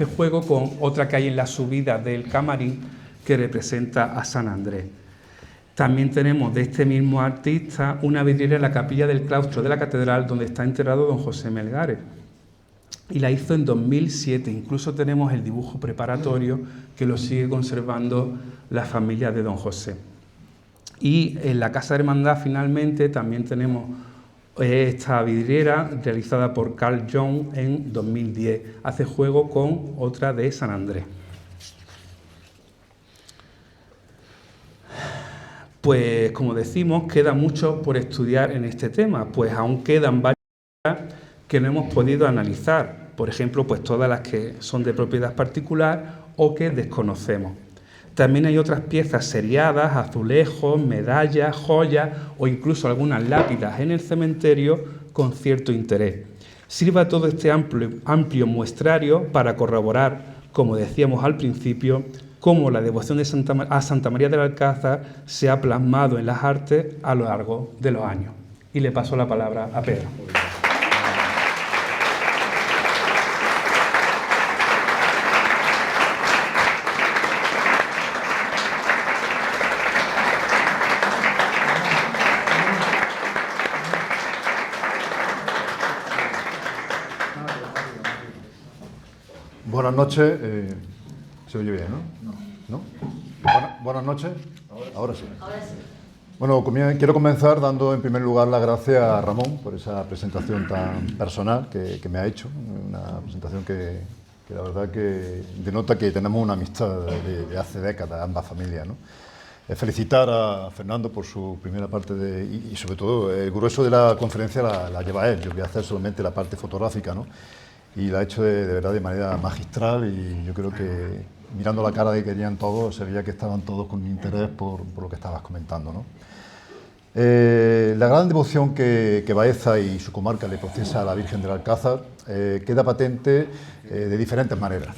juego con otra que hay en la subida del camarín que representa a San Andrés. También tenemos de este mismo artista una vidriera en la capilla del claustro de la catedral donde está enterrado don José Melgares. Y la hizo en 2007. Incluso tenemos el dibujo preparatorio que lo sigue conservando la familia de don José. Y en la Casa de Hermandad finalmente también tenemos esta vidriera realizada por Carl Jung en 2010. Hace juego con otra de San Andrés. Pues como decimos, queda mucho por estudiar en este tema, pues aún quedan varias que no hemos podido analizar. Por ejemplo, pues todas las que son de propiedad particular o que desconocemos. También hay otras piezas seriadas, azulejos, medallas, joyas o incluso algunas lápidas en el cementerio con cierto interés. Sirva todo este amplio muestrario para corroborar, como decíamos al principio, cómo la devoción a Santa María del Alcázar se ha plasmado en las artes a lo largo de los años. Y le paso la palabra a Pedro. Buenas noches. ¿Se oye bien, no? Buenas noches. Ahora sí. Bueno, quiero comenzar dando en primer lugar las gracias a Ramón por esa presentación tan personal que me ha hecho. Una presentación que la verdad que denota que tenemos una amistad de hace décadas, ambas familias, ¿no? Felicitar a Fernando por su primera parte y sobre todo el grueso de la conferencia la lleva él. Yo voy a hacer solamente la parte fotográfica, ¿no? Y la ha hecho de verdad de manera magistral y yo creo que mirando la cara que querían todos, se veía que estaban todos con interés por lo que estabas comentando, ¿no? La gran devoción que Baeza y su comarca le profesa a la Virgen del Alcázar queda patente de diferentes maneras.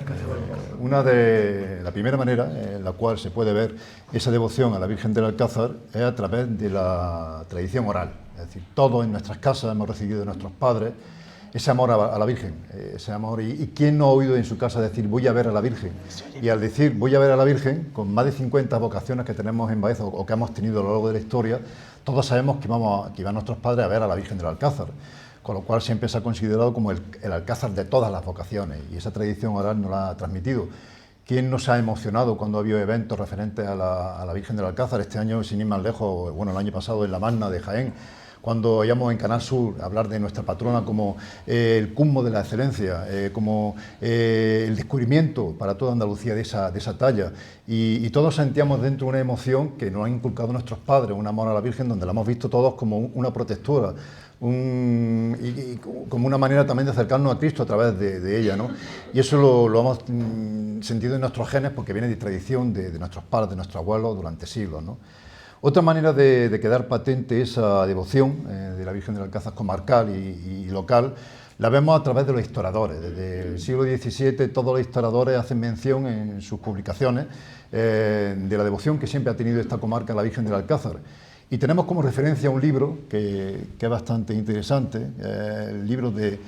La primera manera en la cual se puede ver esa devoción a la Virgen del Alcázar es a través de la tradición oral. Es decir, todos en nuestras casas hemos recibido de nuestros padres ese amor a la Virgen, ese amor. ¿Y quién no ha oído en su casa decir voy a ver a la Virgen? Y al decir voy a ver a la Virgen, con más de 50 vocaciones que tenemos en Baeza o que hemos tenido a lo largo de la historia, todos sabemos que iban nuestros padres a ver a la Virgen del Alcázar, con lo cual siempre se ha considerado como el Alcázar de todas las vocaciones y esa tradición oral nos la ha transmitido. ¿Quién nos ha emocionado cuando ha habido eventos referentes a la Virgen del Alcázar? Este año, sin ir más lejos, bueno, el año pasado en La Magna de Jaén, cuando oíamos en Canal Sur hablar de nuestra patrona como el cúmulo de la excelencia, como el descubrimiento para toda Andalucía de esa talla. Y todos sentíamos dentro una emoción que nos han inculcado nuestros padres, un amor a la Virgen, donde la hemos visto todos como una protectora, y como una manera también de acercarnos a Cristo a través de ella, ¿no? Y eso lo hemos sentido en nuestros genes porque viene de tradición de nuestros padres, de nuestros abuelos durante siglos, ¿no? Otra manera de quedar patente esa devoción de la Virgen del Alcázar comarcal y local la vemos a través de los historiadores. Desde el siglo XVII todos los historiadores hacen mención en sus publicaciones de la devoción que siempre ha tenido esta comarca a la Virgen del Alcázar. Y tenemos como referencia un libro que es bastante interesante, el libro de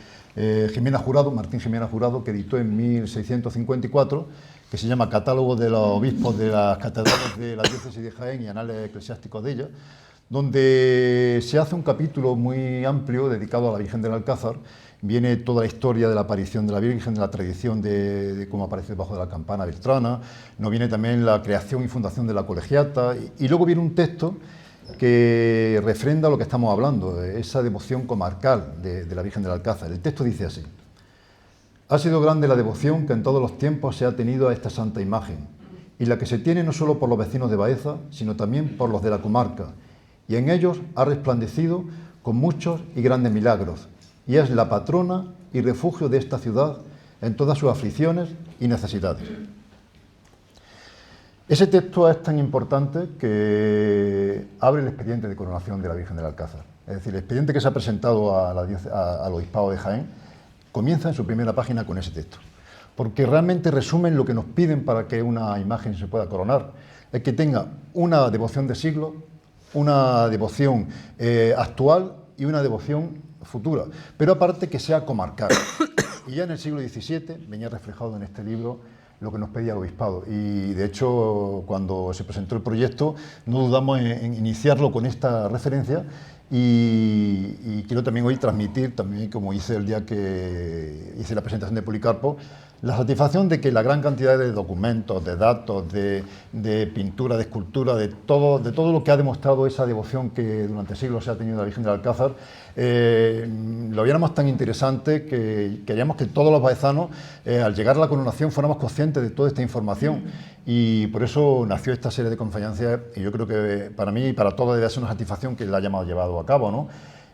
Jimena Jurado, Martín Jimena Jurado, que editó en 1654, que se llama Catálogo de los obispos de las catedrales de la diócesis de Jaén y anales eclesiásticos de ella, donde se hace un capítulo muy amplio dedicado a la Virgen del Alcázar. Viene toda la historia de la aparición de la Virgen, de la tradición de cómo aparece debajo de la campana bertrana, nos viene también la creación y fundación de la colegiata, y luego viene un texto que refrenda lo que estamos hablando, esa devoción comarcal de la Virgen del Alcázar. El texto dice así: ha sido grande la devoción que en todos los tiempos se ha tenido a esta santa imagen, y la que se tiene no solo por los vecinos de Baeza, sino también por los de la comarca, y en ellos ha resplandecido con muchos y grandes milagros, y es la patrona y refugio de esta ciudad, en todas sus aflicciones y necesidades. Ese texto es tan importante que abre el expediente de coronación de la Virgen del Alcázar. Es decir, el expediente que se ha presentado al Obispado de Jaén comienza en su primera página con ese texto, porque realmente resumen lo que nos piden para que una imagen se pueda coronar, es que tenga una devoción de siglo, una devoción actual y una devoción futura, pero aparte que sea comarcal. Y ya en el siglo XVII venía reflejado en este libro lo que nos pedía el Obispado, y de hecho cuando se presentó el proyecto no dudamos en iniciarlo con esta referencia, y quiero también hoy transmitir, también como hice el día que hice la presentación de Policarpo, la satisfacción de que la gran cantidad de documentos, de datos, de pintura, de escultura, de todo lo que ha demostrado esa devoción que durante siglos se ha tenido a la Virgen del Alcázar, lo viéramos tan interesante que queríamos que todos los baezanos, al llegar a la coronación, fuéramos conscientes de toda esta información, y por eso nació esta serie de conferencias, y yo creo que para mí y para todos debe ser una satisfacción que la hayamos llevado a cabo, ¿no?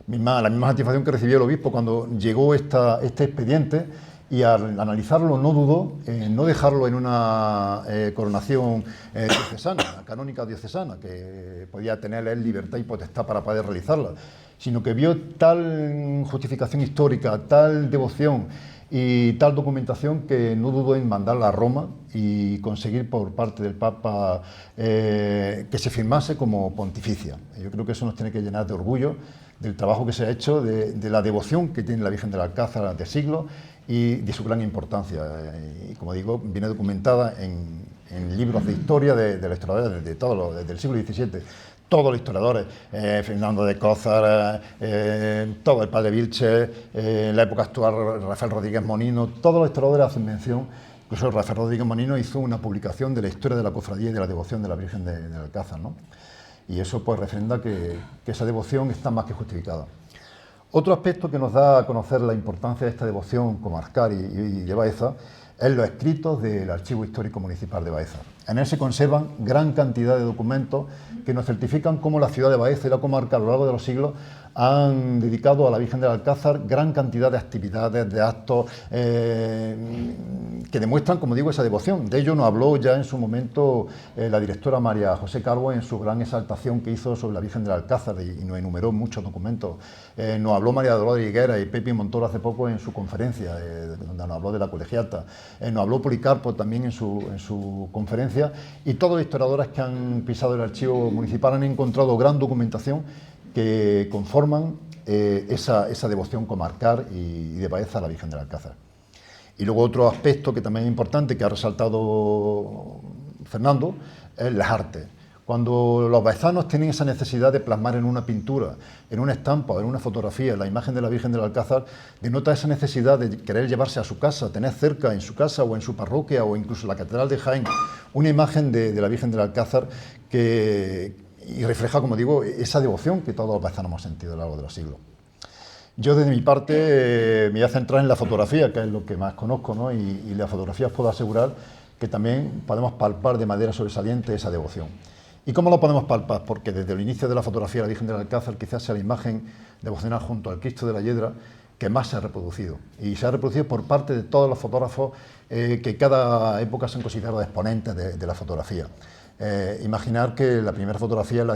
La misma satisfacción que recibió el obispo cuando llegó este expediente, y al analizarlo no dudó en no dejarlo en una coronación diocesana, canónica diocesana, que podía tener él libertad y potestad para poder realizarla, sino que vio tal justificación histórica, tal devoción y tal documentación que no dudó en mandarla a Roma y conseguir por parte del Papa que se firmase como pontificia. Yo creo que eso nos tiene que llenar de orgullo del trabajo que se ha hecho, de la devoción que tiene la Virgen del Alcázar de siglos y de su gran importancia. Y como digo, viene documentada en libros de historia de la historia desde el siglo XVII. Todos los historiadores, Fernando de Cózar, todo el padre Vilches, en la época actual Rafael Rodríguez Monino, todos los historiadores hacen mención. Incluso Rafael Rodríguez Monino hizo una publicación de la historia de la cofradía y de la devoción de la Virgen del Alcázar, ¿no? Y eso pues refrenda que esa devoción está más que justificada. Otro aspecto que nos da a conocer la importancia de esta devoción comarcal y de Baeza es los escritos del Archivo Histórico Municipal de Baeza. En él se conservan gran cantidad de documentos que nos certifican cómo la ciudad de Baeza y la comarca a lo largo de los siglos han dedicado a la Virgen del Alcázar gran cantidad de actividades, de actos que demuestran, como digo, esa devoción. De ello nos habló ya en su momento la directora María José Calvo en su gran exaltación que hizo sobre la Virgen del Alcázar, y nos enumeró muchos documentos. Nos habló María Dolores Higuera y Pepi Montoro hace poco en su conferencia, donde nos habló de la colegiata. Nos habló Policarpo también en su conferencia, y todos los historiadores que han pisado el archivo municipal han encontrado gran documentación que conforman esa devoción comarcal y de Baeza a la Virgen del Alcázar. Y luego otro aspecto que también es importante, que ha resaltado Fernando, es las artes. Cuando los baezanos tienen esa necesidad de plasmar en una pintura, en una estampa o en una fotografía la imagen de la Virgen del Alcázar, denota esa necesidad de querer llevarse a su casa, tener cerca en su casa o en su parroquia o incluso en la Catedral de Jaén una imagen de la Virgen del Alcázar y refleja, como digo, esa devoción que todos los baezanos hemos sentido a lo largo de los siglos. Yo, desde mi parte, me voy a centrar en la fotografía, que es lo que más conozco, ¿no? Y la fotografía os puedo asegurar que también podemos palpar de manera sobresaliente esa devoción. ¿Y cómo lo podemos palpar? Porque desde el inicio de la fotografía de la Virgen del Alcázar quizás sea la imagen devocional junto al Cristo de la Hiedra que más se ha reproducido. Y se ha reproducido por parte de todos los fotógrafos que cada época se han considerado exponentes de la fotografía. Imaginar que la primera fotografía la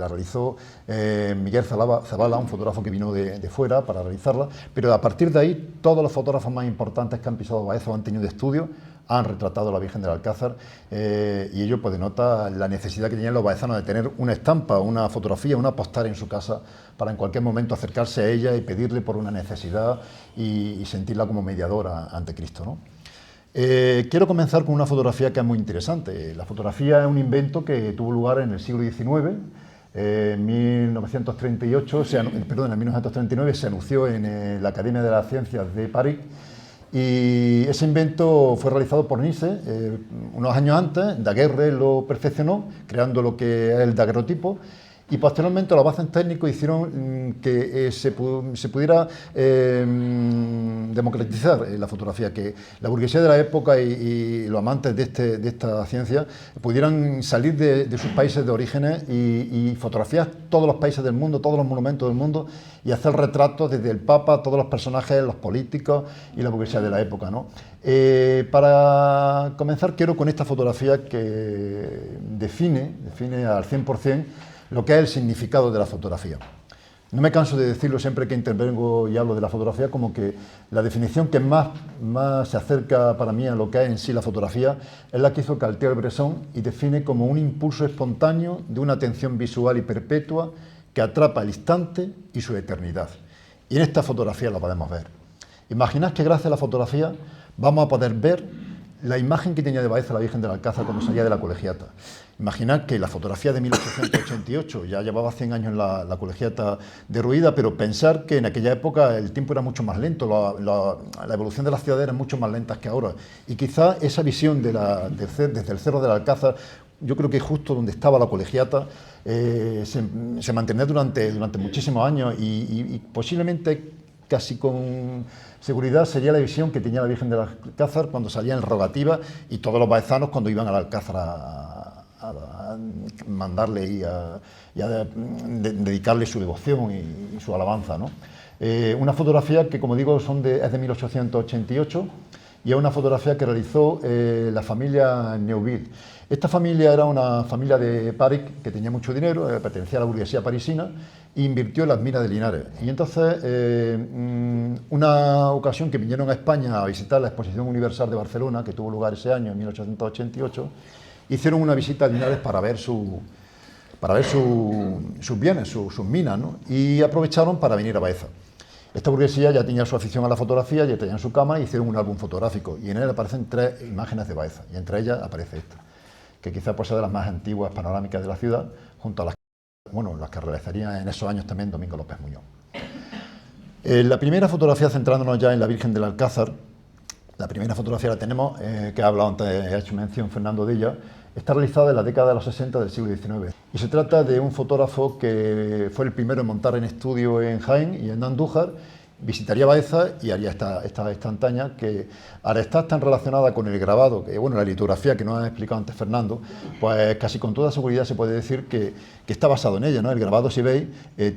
realizó Miguel Zavala, un fotógrafo que vino de fuera para realizarla, pero a partir de ahí todos los fotógrafos más importantes que han pisado Baeza o han tenido estudios han retratado a la Virgen del Alcázar, y ello pues denota la necesidad que tenían los baezanos de tener una estampa, una fotografía, una postal en su casa para en cualquier momento acercarse a ella y pedirle por una necesidad y sentirla como mediadora ante Cristo, ¿no? Quiero comenzar con una fotografía que es muy interesante. La fotografía es un invento que tuvo lugar en el siglo XIX. En 1938, en 1939 se anunció en la Academia de las Ciencias de París, y ese invento fue realizado por Nice unos años antes. Daguerre lo perfeccionó, creando lo que es el daguerrotipo, y posteriormente los avances técnicos hicieron que se pudiera democratizar la fotografía, que la burguesía de la época y los amantes de esta ciencia pudieran salir de sus países de orígenes y fotografiar todos los países del mundo, todos los monumentos del mundo y hacer retratos desde el Papa, todos los personajes, los políticos y la burguesía de la época, ¿no? Para comenzar quiero con esta fotografía que define al 100% lo que es el significado de la fotografía. No me canso de decirlo siempre que intervengo y hablo de la fotografía, como que la definición que más se acerca para mí a lo que es en sí la fotografía es la que hizo Cartier-Bresson y define como un impulso espontáneo de una atención visual y perpetua que atrapa el instante y su eternidad. Y en esta fotografía la podemos ver. Imaginad que gracias a la fotografía vamos a poder ver la imagen que tenía de Baeza la Virgen del Alcázar cuando salía de la Colegiata. Imaginad que la fotografía de 1888 ya llevaba 100 años la Colegiata derruida, pero pensar que en aquella época el tiempo era mucho más lento, la evolución de las ciudades era mucho más lenta que ahora. Y quizá esa visión desde el Cerro del Alcázar, yo creo que justo donde estaba la Colegiata, se mantendría durante muchísimos años y posiblemente casi con seguridad sería la visión que tenía la Virgen del Alcázar cuando salía en rogativa y todos los baezanos cuando iban al Alcázar a mandarle y a dedicarle su devoción y su alabanza, ¿no? Una fotografía que, como digo, es de 1888 y es una fotografía que realizó la familia Neuville. Esta familia era una familia de París que tenía mucho dinero, pertenecía a la burguesía parisina e invirtió en las minas de Linares. Y entonces, una ocasión que vinieron a España a visitar la Exposición Universal de Barcelona, que tuvo lugar ese año, en 1888, hicieron una visita a Linares para ver sus bienes, sus minas, ¿no? Y aprovecharon para venir a Baeza. Esta burguesía ya tenía su afición a la fotografía, ya tenían su cámara y hicieron un álbum fotográfico. Y en él aparecen 3 imágenes de Baeza, y entre ellas aparece esta, que quizás pues sea de las más antiguas panorámicas de la ciudad, junto a las que realizaría en esos años también Domingo López Muñoz. La primera fotografía, centrándonos ya en la Virgen del Alcázar, la primera fotografía la tenemos, que ha hablado antes, ha hecho mención Fernando de ella, está realizada en la década de los 60 del siglo XIX. Y se trata de un fotógrafo que fue el primero en montar en estudio en Jaén y en Andújar, visitaría Baeza y haría esta instantánea que al estar tan relacionada con el grabado, que bueno, la litografía que nos ha explicado antes Fernando, pues casi con toda seguridad se puede decir que está basado en ella, ¿no? El grabado, si veis,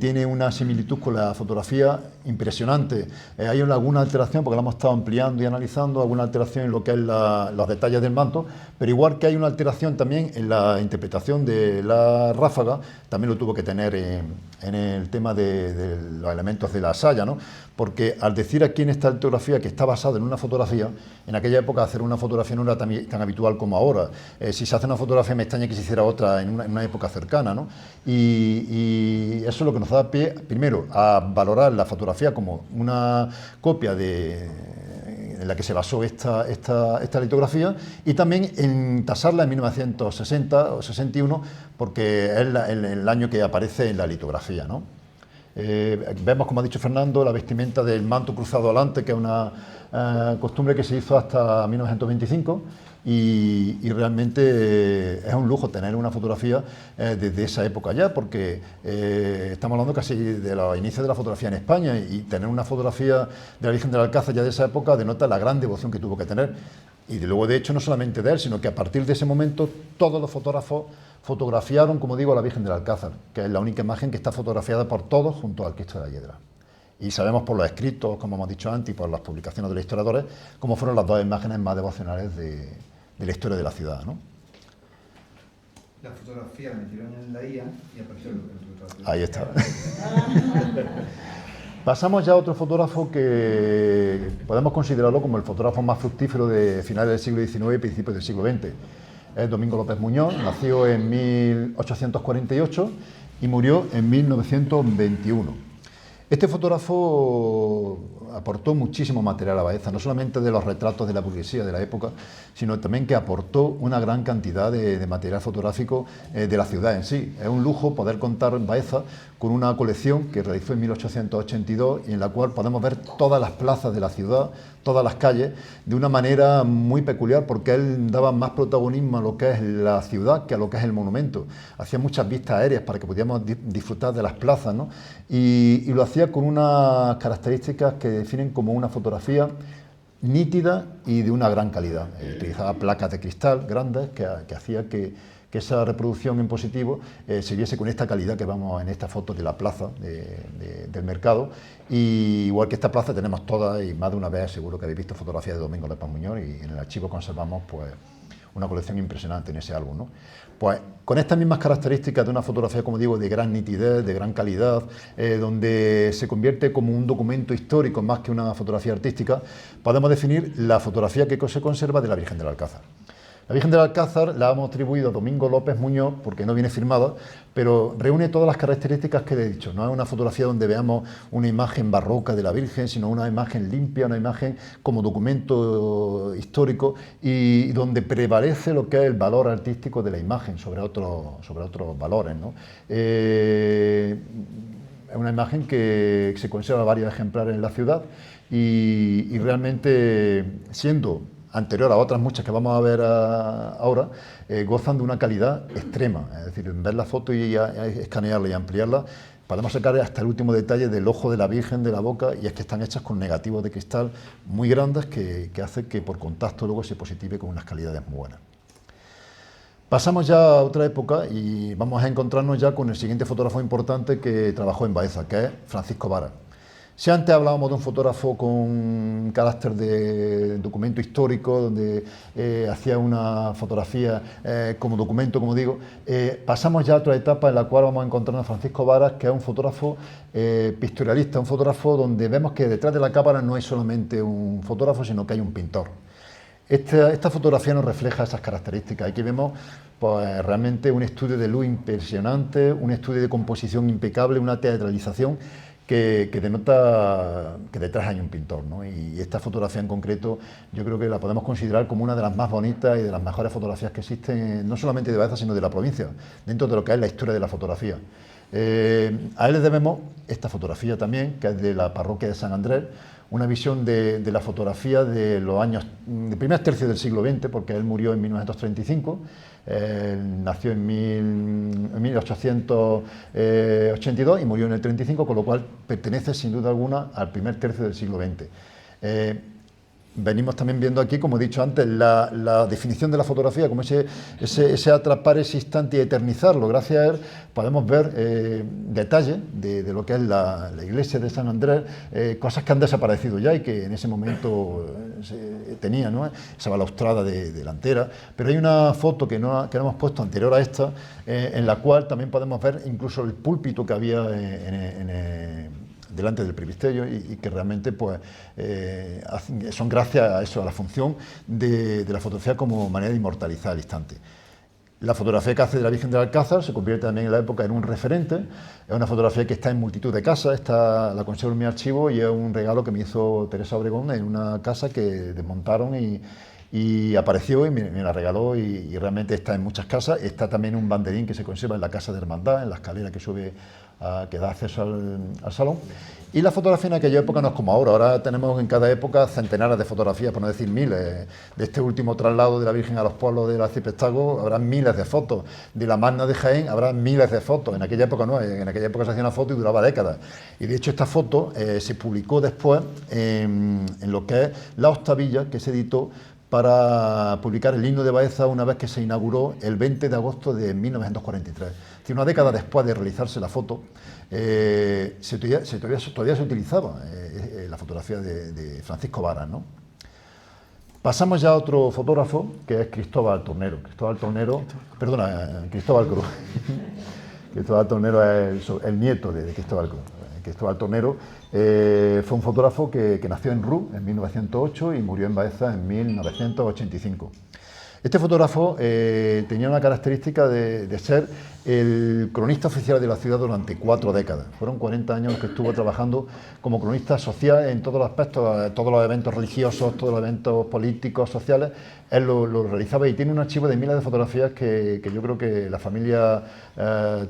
tiene una similitud con la fotografía impresionante. Hay alguna alteración, porque la hemos estado ampliando y analizando, alguna alteración en lo que es los detalles del manto, pero igual que hay una alteración también en la interpretación de la ráfaga, también lo tuvo que tener en el tema de los elementos de la saya, ¿no? Porque al decir aquí en esta litografía que está basada en una fotografía, en aquella época hacer una fotografía no era tan habitual como ahora. Si se hace una fotografía me extraña que se hiciera otra en una época cercana, ¿no? Y eso es lo que nos da pie, primero, a valorar la fotografía como una copia en la que se basó esta litografía, y también en tasarla en 1960 o 61, porque es el año que aparece en la litografía, ¿no? Vemos, como ha dicho Fernando, la vestimenta del manto cruzado adelante, que es una costumbre que se hizo hasta 1925, y realmente es un lujo tener una fotografía desde esa época ya, porque estamos hablando casi de los inicios de la fotografía en España, y tener una fotografía de la Virgen del Alcázar ya de esa época denota la gran devoción que tuvo que tener. Y luego, de hecho, no solamente de él, sino que a partir de ese momento todos los fotógrafos fotografiaron, como digo, a la Virgen del Alcázar, que es la única imagen que está fotografiada por todos junto al Cristo de la Hiedra. Y sabemos por los escritos, como hemos dicho antes, y por las publicaciones de los historiadores, cómo fueron las 2 imágenes más devocionales de la historia de la ciudad, ¿no? La fotografía la metieron en la IA y apareció el retrato. Ahí está. Pasamos ya a otro fotógrafo que podemos considerarlo como el fotógrafo más fructífero de finales del siglo XIX y principios del siglo XX. Es Domingo López Muñoz, nació en 1848 y murió en 1921. Este fotógrafo aportó muchísimo material a Baeza, no solamente de los retratos de la burguesía de la época, sino también que aportó una gran cantidad de material fotográfico de la ciudad en sí. Es un lujo poder contar en Baeza con una colección que realizó en 1882 y en la cual podemos ver todas las plazas de la ciudad, todas las calles, de una manera muy peculiar, porque él daba más protagonismo a lo que es la ciudad que a lo que es el monumento. Hacía muchas vistas aéreas para que pudiéramos disfrutar de las plazas, ¿no? Y lo hacía con unas características que definen como una fotografía nítida y de una gran calidad. Utilizaba placas de cristal grandes que hacía que esa reproducción en positivo se viese con esta calidad que vemos en esta foto de la plaza del mercado. Y igual que esta plaza tenemos todas, y más de una vez seguro que habéis visto fotografías de Domingo López Muñoz, y en el archivo conservamos pues una colección impresionante en ese álbum, ¿no? Pues con estas mismas características de una fotografía, como digo, de gran nitidez, de gran calidad, donde se convierte como un documento histórico más que una fotografía artística, podemos definir la fotografía que se conserva de la Virgen del Alcázar. La Virgen del Alcázar la hemos atribuido a Domingo López Muñoz porque no viene firmada, pero reúne todas las características que he dicho. No es una fotografía donde veamos una imagen barroca de la Virgen, sino una imagen limpia, una imagen como documento histórico y donde prevalece lo que es el valor artístico de la imagen sobre otros valores, ¿no? Es una imagen que se conserva varios ejemplares en la ciudad y realmente, siendo anterior a otras muchas que vamos a ver ahora, gozan de una calidad extrema. Es decir, en ver la foto y escanearla y ampliarla, podemos sacar hasta el último detalle del ojo de la Virgen, de la boca, y es que están hechas con negativos de cristal muy grandes que hace que por contacto luego se positive con unas calidades muy buenas. Pasamos ya a otra época y vamos a encontrarnos ya con el siguiente fotógrafo importante que trabajó en Baeza, que es Francisco Vara. Si antes hablábamos de un fotógrafo con carácter de documento histórico, donde hacía una fotografía como documento, como digo, pasamos ya a otra etapa en la cual vamos a encontrarnos a Francisco Varas, que es un fotógrafo pictorialista, un fotógrafo donde vemos que detrás de la cámara no hay solamente un fotógrafo, sino que hay un pintor. Esta fotografía nos refleja esas características. Aquí vemos pues, realmente un estudio de luz impresionante, un estudio de composición impecable, una teatralización que denota que detrás hay un pintor, ¿no? Y esta fotografía en concreto yo creo que la podemos considerar como una de las más bonitas y de las mejores fotografías que existen, no solamente de Baeza, sino de la provincia, dentro de lo que es la historia de la fotografía. A él le debemos esta fotografía también, que es de la parroquia de San Andrés, una visión de la fotografía de los años, de primer tercio del siglo XX, porque él murió en 1935, nació en 1882 y murió en el 35, con lo cual pertenece sin duda alguna al primer tercio del siglo XX. Venimos también viendo aquí, como he dicho antes, la definición de la fotografía, como ese atrapar ese instante y eternizarlo. Gracias a él podemos ver detalles de lo que es la iglesia de San Andrés, cosas que han desaparecido ya y que en ese momento tenía, ¿no? Esa balaustrada delantera. Pero hay una foto que no hemos puesto anterior a esta, en la cual también podemos ver incluso el púlpito que había delante del presbiterio y que realmente pues, son gracias a eso, a la función de la fotografía como manera de inmortalizar el instante. La fotografía que hace de la Virgen del Alcázar se convierte también en la época en un referente. Es una fotografía que está en multitud de casas, la conservo en mi archivo y es un regalo que me hizo Teresa Obregón en una casa que desmontaron y apareció y me la regaló y realmente está en muchas casas. Está también un banderín que se conserva en la Casa de Hermandad, en la escalera que sube, que da acceso al salón. Y la fotografía en aquella época no es como ahora. Ahora tenemos en cada época centenares de fotografías, por no decir miles. De este último traslado de la Virgen a los pueblos del arciprestazgo habrá miles de fotos. De la Magna de Jaén habrá miles de fotos. En aquella época no, en aquella época se hacía una foto y duraba décadas. Y de hecho esta foto se publicó después en lo que es La Ostavilla, que se editó para publicar el himno de Baeza una vez que se inauguró el 20 de agosto de 1943. Es decir, una década después de realizarse la foto, todavía se utilizaba la fotografía de Francisco Vara, ¿no? Pasamos ya a otro fotógrafo, que es Cristóbal Tornero. Cristóbal Cruz. Cristóbal Tornero es el nieto de Cristóbal Cruz. Cristóbal Tornero fue un fotógrafo que nació en Rú en 1908 y murió en Baeza en 1985. Este fotógrafo tenía una característica de ser el cronista oficial de la ciudad durante 4 décadas. Fueron 40 años los que estuvo trabajando como cronista social en todos los aspectos, todos los eventos religiosos, todos los eventos políticos, sociales. Él lo realizaba y tiene un archivo de miles de fotografías que yo creo que la familia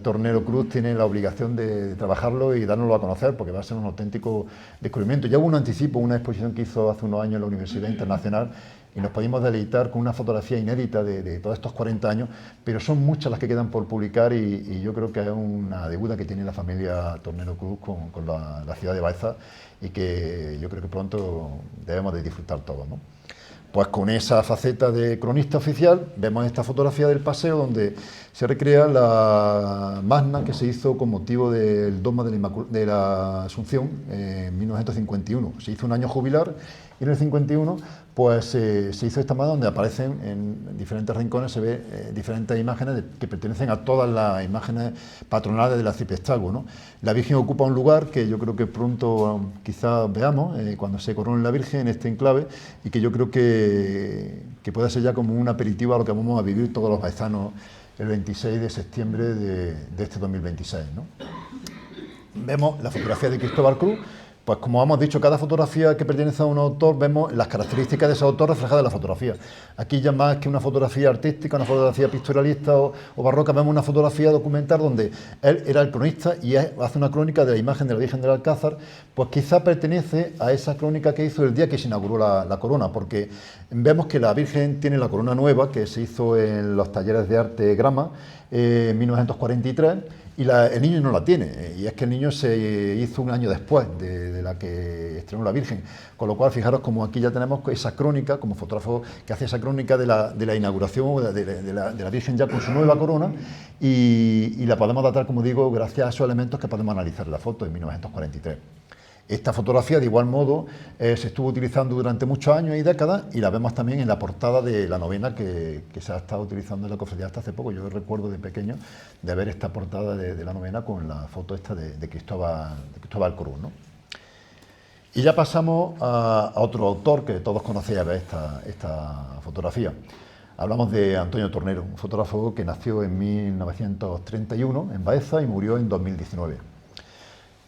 Tornero Cruz tiene la obligación de trabajarlo y dárnoslo a conocer, porque va a ser un auténtico descubrimiento. Ya hubo un anticipo, una exposición que hizo hace unos años en la Universidad Internacional, y nos pudimos deleitar con una fotografía inédita de todos estos 40 años, pero son muchas las que quedan por publicar y yo creo que es una deuda que tiene la familia Tornero Cruz con la ciudad de Baeza y que yo creo que pronto debemos de disfrutar todos, ¿no? Pues con esa faceta de cronista oficial vemos esta fotografía del paseo donde se recrea la magna que se hizo con motivo del dogma de la Asunción en 1951. Se hizo un año jubilar y en el 51 pues se hizo esta magna donde aparecen en diferentes rincones, se ve diferentes imágenes que pertenecen a todas las imágenes patronales del arciprestazgo, ¿no? La Virgen ocupa un lugar que yo creo que pronto quizás veamos cuando se corone la Virgen en este enclave y que yo creo que puede ser ya como un aperitivo a lo que vamos a vivir todos los baezanos el 26 de septiembre de este 2026, ¿no? Vemos la fotografía de Cristóbal Cruz. Pues como hemos dicho, cada fotografía que pertenece a un autor, vemos las características de ese autor reflejadas en la fotografía. Aquí ya más que una fotografía artística, una fotografía pictorialista o barroca, vemos una fotografía documental donde él era el cronista y hace una crónica de la imagen de la Virgen del Alcázar, pues quizá pertenece a esa crónica que hizo el día que se inauguró la corona, porque vemos que la Virgen tiene la corona nueva, que se hizo en los talleres de arte Grama, en 1943, y el niño no la tiene, y es que el niño se hizo un año después de la que estrenó la Virgen, con lo cual fijaros como aquí ya tenemos esa crónica, como fotógrafo que hace esa crónica de la inauguración de la Virgen ya con su nueva corona, y la podemos datar, como digo, gracias a esos elementos que podemos analizar en la foto en 1943. Esta fotografía, de igual modo, se estuvo utilizando durante muchos años y décadas y la vemos también en la portada de la novena que se ha estado utilizando en la cofradía hasta hace poco. Yo recuerdo de pequeño de ver esta portada de la novena con la foto esta de Cristóbal Cruz, ¿no? Y ya pasamos a otro autor que todos conocéis esta fotografía. Hablamos de Antonio Tornero, un fotógrafo que nació en 1931 en Baeza y murió en 2019.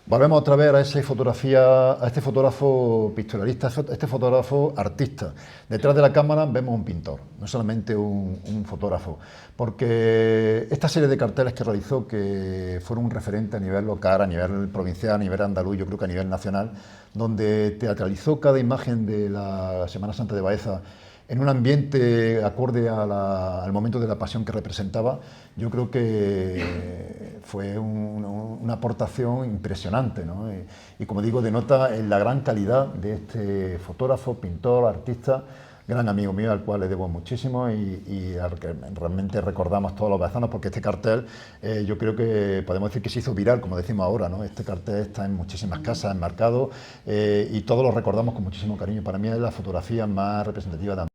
Volvemos otra vez a esa fotografía, a este fotógrafo pictorialista, a este fotógrafo artista. Detrás de la cámara vemos un pintor, no solamente un fotógrafo, porque esta serie de carteles que realizó, que fueron un referente a nivel local, a nivel provincial, a nivel andaluz, yo creo que a nivel nacional, donde teatralizó cada imagen de la Semana Santa de Baeza en un ambiente acorde al momento de la pasión que representaba, yo creo que fue una aportación impresionante, ¿no? Y como digo, denota la gran calidad de este fotógrafo, pintor, artista, gran amigo mío, al cual le debo muchísimo y al que realmente recordamos todos los baezanos, porque este cartel yo creo que podemos decir que se hizo viral, como decimos ahora, ¿no? Este cartel está en muchísimas casas, enmarcado, y todos lo recordamos con muchísimo cariño. Para mí es la fotografía más representativa de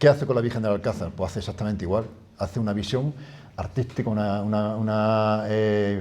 ¿qué hace con la Virgen del Alcázar? Pues hace exactamente igual, hace una visión artística, una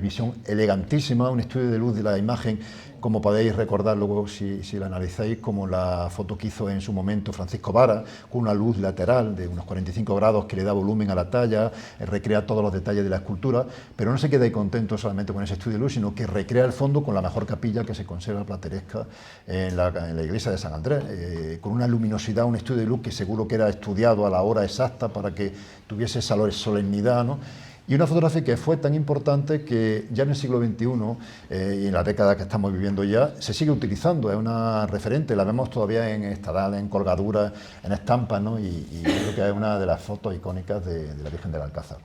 visión elegantísima, un estudio de luz de la imagen, como podéis recordar luego si la analizáis, como la foto que hizo en su momento Francisco Vara, con una luz lateral de unos 45 grados que le da volumen a la talla, recrea todos los detalles de la escultura, pero no se queda ahí contento solamente con ese estudio de luz, sino que recrea el fondo con la mejor capilla que se conserva plateresca en la iglesia de San Andrés, con una luminosidad, un estudio de luz que seguro que era estudiado a la hora exacta para que tuviese esa solemnidad, ¿no? Y una fotografía que fue tan importante que ya en el siglo XXI y en la década que estamos viviendo ya, se sigue utilizando, es una referente, la vemos todavía en estadales, en colgaduras, en estampas, ¿no? Y creo que es una de las fotos icónicas de la Virgen del Alcázar.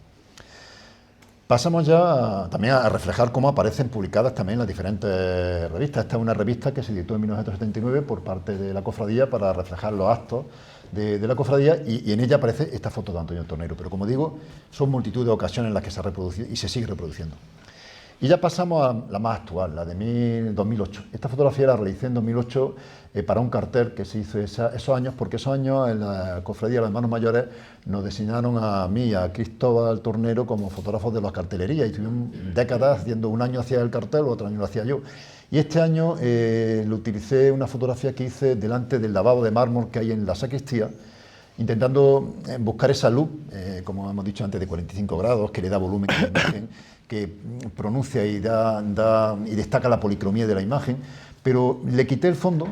Pasamos ya también a reflejar cómo aparecen publicadas también las diferentes revistas. Esta es una revista que se editó en 1979 por parte de la cofradía para reflejar los actos de la cofradía y en ella aparece esta foto de Antonio Tornero, pero como digo, son multitud de ocasiones en las que se ha reproducido y se sigue reproduciendo. Y ya pasamos a la más actual, la de 2008. Esta fotografía la realicé en 2008 para un cartel que se hizo esos años, porque esos años en la cofradía de los hermanos mayores nos designaron a mí y a Cristóbal Tornero como fotógrafos de las cartelerías y estuvimos décadas haciendo, un año hacía el cartel, otro año lo hacía yo. Y este año lo utilicé una fotografía que hice delante del lavabo de mármol que hay en la sacristía, intentando buscar esa luz, como hemos dicho antes, de 45 grados, que le da volumen a la imagen, que pronuncia y destaca la policromía de la imagen, pero le quité el fondo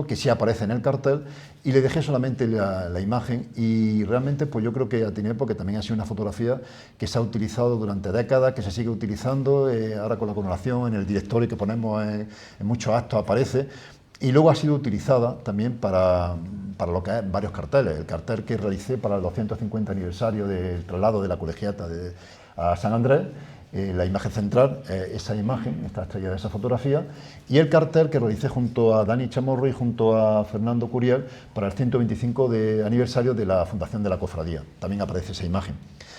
que sí aparece en el cartel y le dejé solamente la imagen, y realmente pues yo creo que a tiempo, porque también ha sido una fotografía que se ha utilizado durante décadas, que se sigue utilizando, ahora con la coronación, en el directorio que ponemos en muchos actos aparece, y luego ha sido utilizada también para lo que es varios carteles. El cartel que realicé para el 250 aniversario del traslado de la colegiata a San Andrés, la imagen central, esa imagen, esta estrella de esa fotografía, y el cartel que realicé junto a Dani Chamorro y junto a Fernando Curiel para el 125 aniversario de la fundación de la cofradía. También aparece esa imagen.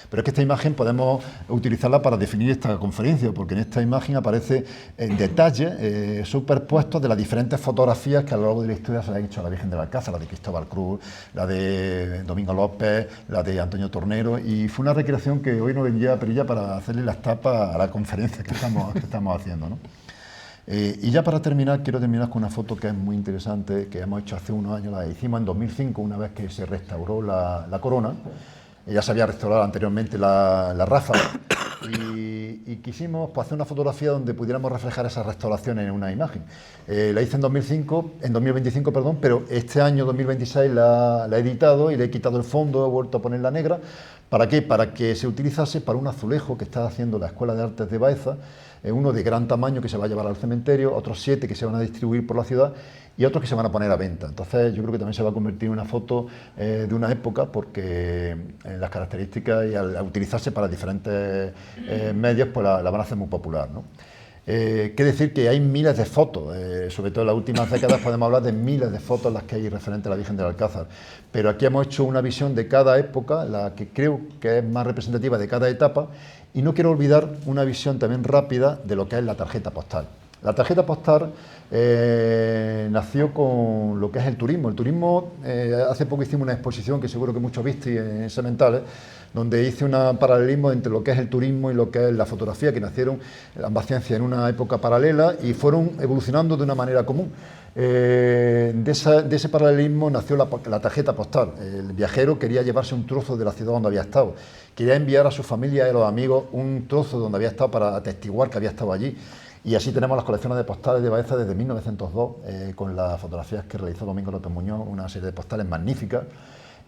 Pero es que esta imagen podemos utilizarla para definir esta conferencia, porque en esta imagen aparece en detalle superpuestos de las diferentes fotografías que a lo largo de la historia se le han hecho a la Virgen del Alcázar, la de Cristóbal Cruz, la de Domingo López, la de Antonio Tornero, y fue una recreación que hoy no vendría a perilla para hacerle las tapas a la conferencia que estamos haciendo, ¿no? Y ya para terminar, quiero terminar con una foto que es muy interesante, que hemos hecho hace unos años, la hicimos en 2005, una vez que se restauró la corona. Ya se había restaurado anteriormente la ráfaga, y quisimos pues, hacer una fotografía donde pudiéramos reflejar esas restauraciones en una imagen. La hice en 2025, perdón, pero este año 2026 la he editado y le he quitado el fondo, he vuelto a poner la negra. ¿Para qué? Para que se utilizase para un azulejo que está haciendo la Escuela de Artes de Baeza, uno de gran tamaño que se va a llevar al cementerio, otros 7 que se van a distribuir por la ciudad y otros que se van a poner a venta. Entonces yo creo que también se va a convertir en una foto de una época, porque las características y al utilizarse para diferentes medios pues la van a hacer muy popular, ¿no? Qué decir que hay miles de fotos, sobre todo en las últimas décadas podemos hablar de miles de fotos las que hay referentes a la Virgen del Alcázar, pero aquí hemos hecho una visión de cada época, la que creo que es más representativa de cada etapa, y no quiero olvidar una visión también rápida de lo que es la tarjeta postal. La tarjeta postal nació con lo que es el turismo. El turismo, hace poco hicimos una exposición que seguro que muchos visteis en Sementales, donde hice un paralelismo entre lo que es el turismo y lo que es la fotografía, que nacieron ambas ciencias en una época paralela y fueron evolucionando de una manera común. De ese paralelismo nació la tarjeta postal. El viajero quería llevarse un trozo de la ciudad donde había estado, quería enviar a su familia y a los amigos un trozo donde había estado para atestiguar que había estado allí. Y así tenemos las colecciones de postales de Baeza desde 1902, con las fotografías que realizó Domingo López Muñoz, una serie de postales magníficas.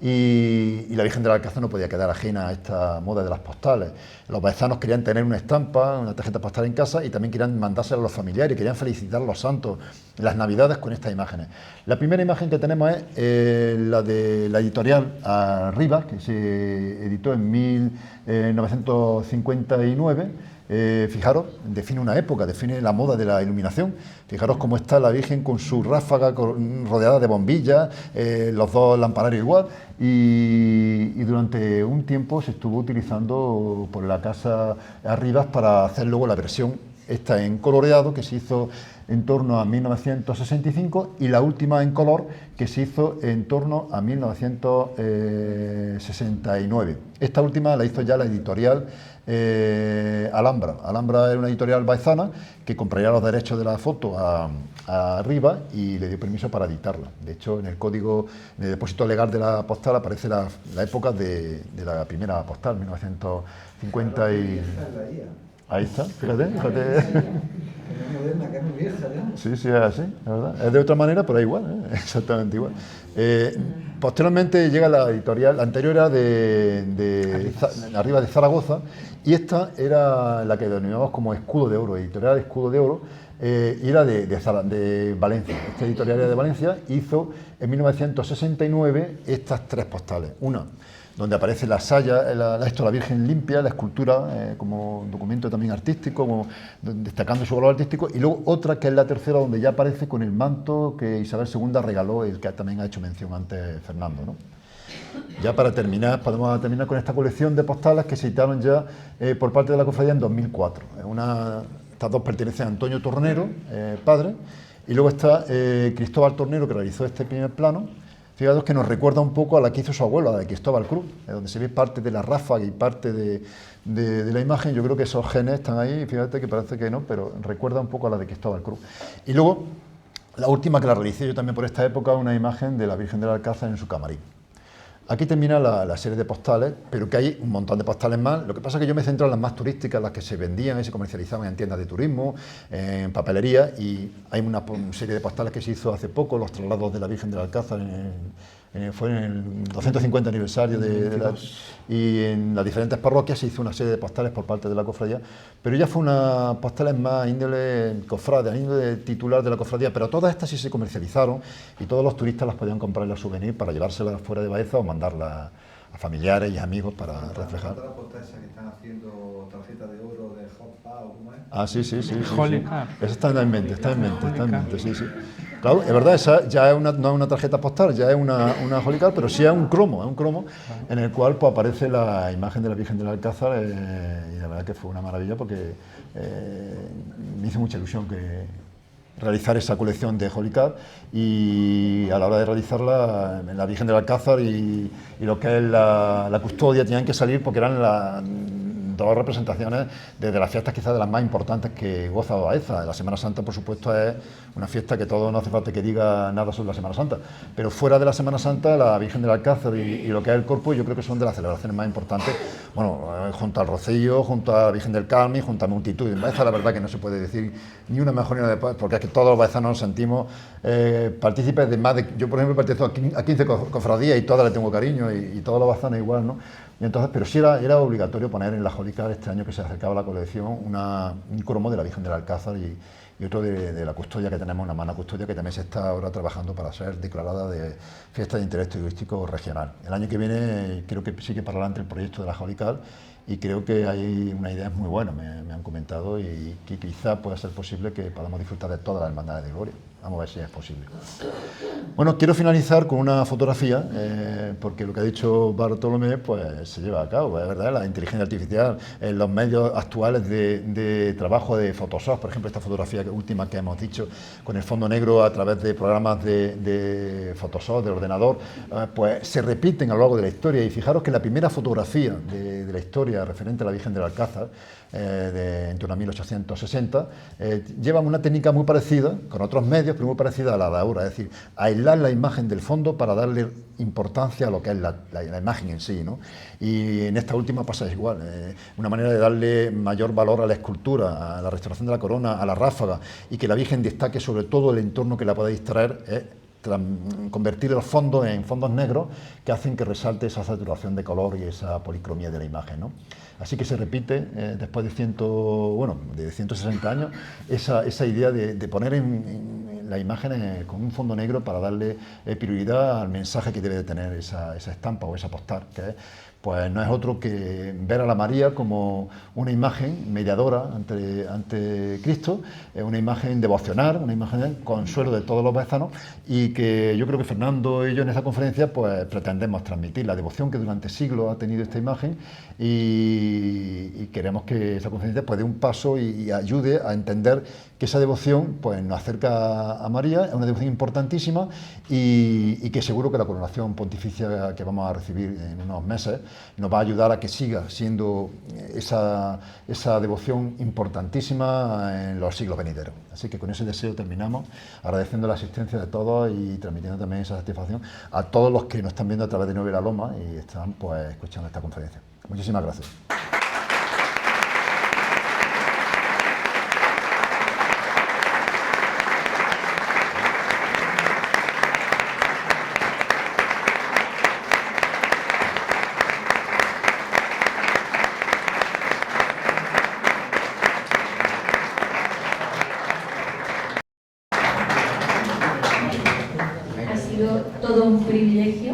Y la Virgen del Alcázar no podía quedar ajena a esta moda de las postales. Los baezanos querían tener una estampa, una tarjeta postal en casa, y también querían mandársela a los familiares, querían felicitar a los santos, las navidades, con estas imágenes. La primera imagen que tenemos es la de la editorial Arriba, que se editó en 1959. Fijaros, define una época, define la moda de la iluminación. Fijaros cómo está la Virgen con su ráfaga rodeada de bombillas, los dos lampararios igual, y durante un tiempo se estuvo utilizando por la casa Arribas para hacer luego la versión esta en coloreado, que se hizo en torno a 1965, y la última en color, que se hizo en torno a 1969. Esta última la hizo ya la editorial Alhambra. Alhambra era una editorial baezana que compraría los derechos de la foto a Arriba y le dio permiso para editarla. De hecho, en el código de depósito legal de la postal aparece la época de la primera postal, 1950 y... Ahí está, fíjate. Es moderna, que es muy vieja, ¿no? Sí, es así, la verdad. Es de otra manera, pero es igual, exactamente igual. Posteriormente llega la editorial, la anterior era de Arriba de Zaragoza, y esta era la que denominamos como Escudo de Oro, editorial Escudo de Oro, y era de Valencia. Esta editorial era de Valencia, hizo en 1969 estas 3 postales. Una donde aparece la saya, la Virgen limpia, la escultura como documento también artístico, como destacando su valor artístico, y luego otra que es la tercera, donde ya aparece con el manto que Isabel II regaló, el que también ha hecho mención antes Fernando, ¿no? Ya para terminar, podemos terminar con esta colección de postales que se editaron ya por parte de la cofradía en 2004. Estas dos pertenecen a Antonio Tornero, padre, y luego está Cristóbal Tornero, que realizó este primer plano. Fijaros que nos recuerda un poco a la que hizo su abuelo, a la de Cristóbal Cruz, donde se ve parte de la ráfaga y parte de la imagen. Yo creo que esos genes están ahí, fíjate que parece que no, pero recuerda un poco a la de Cristóbal Cruz. Y luego, la última que la realicé yo también por esta época, una imagen de la Virgen del Alcázar en su camarín. Aquí termina la serie de postales, pero que hay un montón de postales más. Lo que pasa es que yo me centro en las más turísticas, las que se vendían y se comercializaban en tiendas de turismo, en papelería, y hay una serie de postales que se hizo hace poco, los traslados de la Virgen del Alcázar, fue en el 250 aniversario y en las diferentes parroquias se hizo una serie de postales por parte de la cofradía, pero ya fue una postales más índole cofrade, índole titular de la cofradía, pero todas estas sí se comercializaron y todos los turistas las podían comprar en los souvenirs para llevárselas fuera de Baeza o mandarlas a familiares y amigos para reflejar. ¿La postal esa que están haciendo tarjeta de oro de Hotpa o cómo es? Ah, sí. Holy Eso está en mente, sí. Claro, es verdad, esa ya es no es una tarjeta postal, ya es una Holy Card, pero sí es un cromo en el cual pues, aparece la imagen de la Virgen del Alcázar y la verdad que fue una maravilla porque me hizo mucha ilusión que realizar esa colección de Holy Card y a la hora de realizarla la Virgen del Alcázar y lo que es la custodia tenían que salir porque eran las dos representaciones desde las fiestas quizás de las más importantes que goza Baeza. La Semana Santa, por supuesto, es una fiesta que todo no hace falta que diga nada sobre la Semana Santa, pero fuera de la Semana Santa, la Virgen del Alcázar y lo que es el Corpus, yo creo que son de las celebraciones más importantes, bueno, junto al Rocío, junto a la Virgen del Carmen, junto a multitud. En Baeza la verdad que no se puede decir ni una mejor ni una después, porque es que todos los baezanos nos sentimos partícipes de más de... Yo, por ejemplo, pertenezco a 15 cofradías y todas le tengo cariño y todos los baezanos igual, ¿no? Y entonces, pero sí era obligatorio poner en la Holy Card este año que se acercaba la colección un cromo de la Virgen del Alcázar y otro de la custodia que tenemos, una mano custodia que también se está ahora trabajando para ser declarada de fiesta de interés turístico regional. El año que viene creo que sigue para adelante el proyecto de la Holy Card y creo que hay una idea muy buena, me han comentado, y que quizá pueda ser posible que podamos disfrutar de todas las hermandades de gloria. Vamos a ver si es posible. Bueno, quiero finalizar con una fotografía, porque lo que ha dicho Bartolomé pues, se lleva a cabo, es verdad, la inteligencia artificial, en los medios actuales de trabajo de Photoshop, por ejemplo, esta fotografía última que hemos dicho, con el fondo negro a través de programas de Photoshop, del ordenador, pues se repiten a lo largo de la historia, y fijaros que la primera fotografía de la historia referente a la Virgen del Alcázar, en torno a 1860, llevan una técnica muy parecida, con otros medios, pero muy parecida a la de ahora, es decir, aislar la imagen del fondo para darle importancia a lo que es la imagen en sí, ¿no? Y en esta última pasa igual, una manera de darle mayor valor a la escultura, a la restauración de la corona, a la ráfaga, y que la Virgen destaque sobre todo el entorno que la pueda distraer, convertir los fondos en fondos negros que hacen que resalte esa saturación de color y esa policromía de la imagen, ¿no? Así que se repite después de 160 años esa idea de poner en las imágenes con un fondo negro para darle prioridad al mensaje que debe de tener esa estampa o esa postal, que pues no es otro que ver a la María como una imagen mediadora ante Cristo, una imagen devocional, una imagen de consuelo de todos los baezanos, y que yo creo que Fernando y yo en esta conferencia pues pretendemos transmitir la devoción que durante siglos ha tenido esta imagen, y queremos que esa conferencia pues dé un paso y ayude a entender que esa devoción pues nos acerca a María, es una devoción importantísima, y que seguro que la coronación pontificia que vamos a recibir en unos meses nos va a ayudar a que siga siendo esa devoción importantísima en los siglos venideros. Así que con ese deseo terminamos, agradeciendo la asistencia de todos y transmitiendo también esa satisfacción a todos los que nos están viendo a través de Nueve La Loma y están pues escuchando esta conferencia. Muchísimas gracias. Todo un privilegio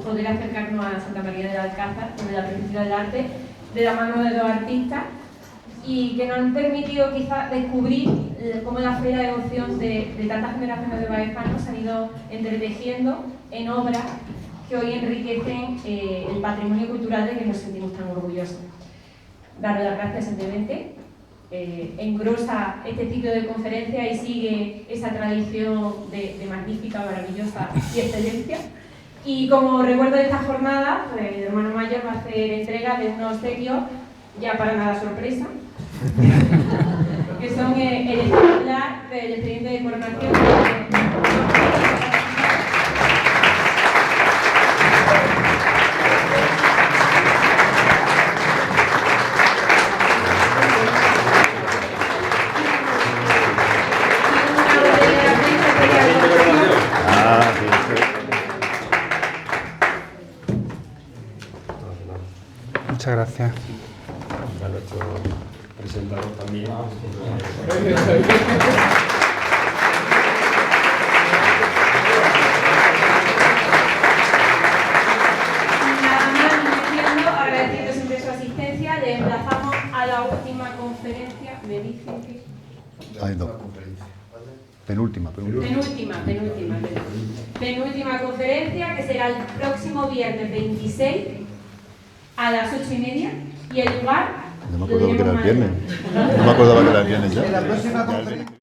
poder acercarnos a Santa María del Alcázar desde la perspectiva del arte, de la mano de dos artistas, y que nos han permitido quizás descubrir cómo la fe y la devoción de tantas generaciones de baezanos se han ido entretejiendo en obras que hoy enriquecen el patrimonio cultural de que nos sentimos tan orgullosos. Daros las gracias simplemente. Engrosa este ciclo de conferencias y sigue esa tradición de magnífica, maravillosa y excelencia. Y como recuerdo de esta jornada, pues el hermano mayor va a hacer entrega de unos obsequios, ya para nada sorpresa, que son el ejemplar del expediente de coronación. Muchas gracias. A nuestro presentador también. Agradeciendo siempre su asistencia, le emplazamos a la última conferencia. Me dicen que... Hay dos. Penúltima. Penúltima conferencia, que será el próximo viernes 26 a las 8:30, y el lugar... No me acordaba que era el viernes. No me acordaba que era el viernes ya. En la próxima conferencia...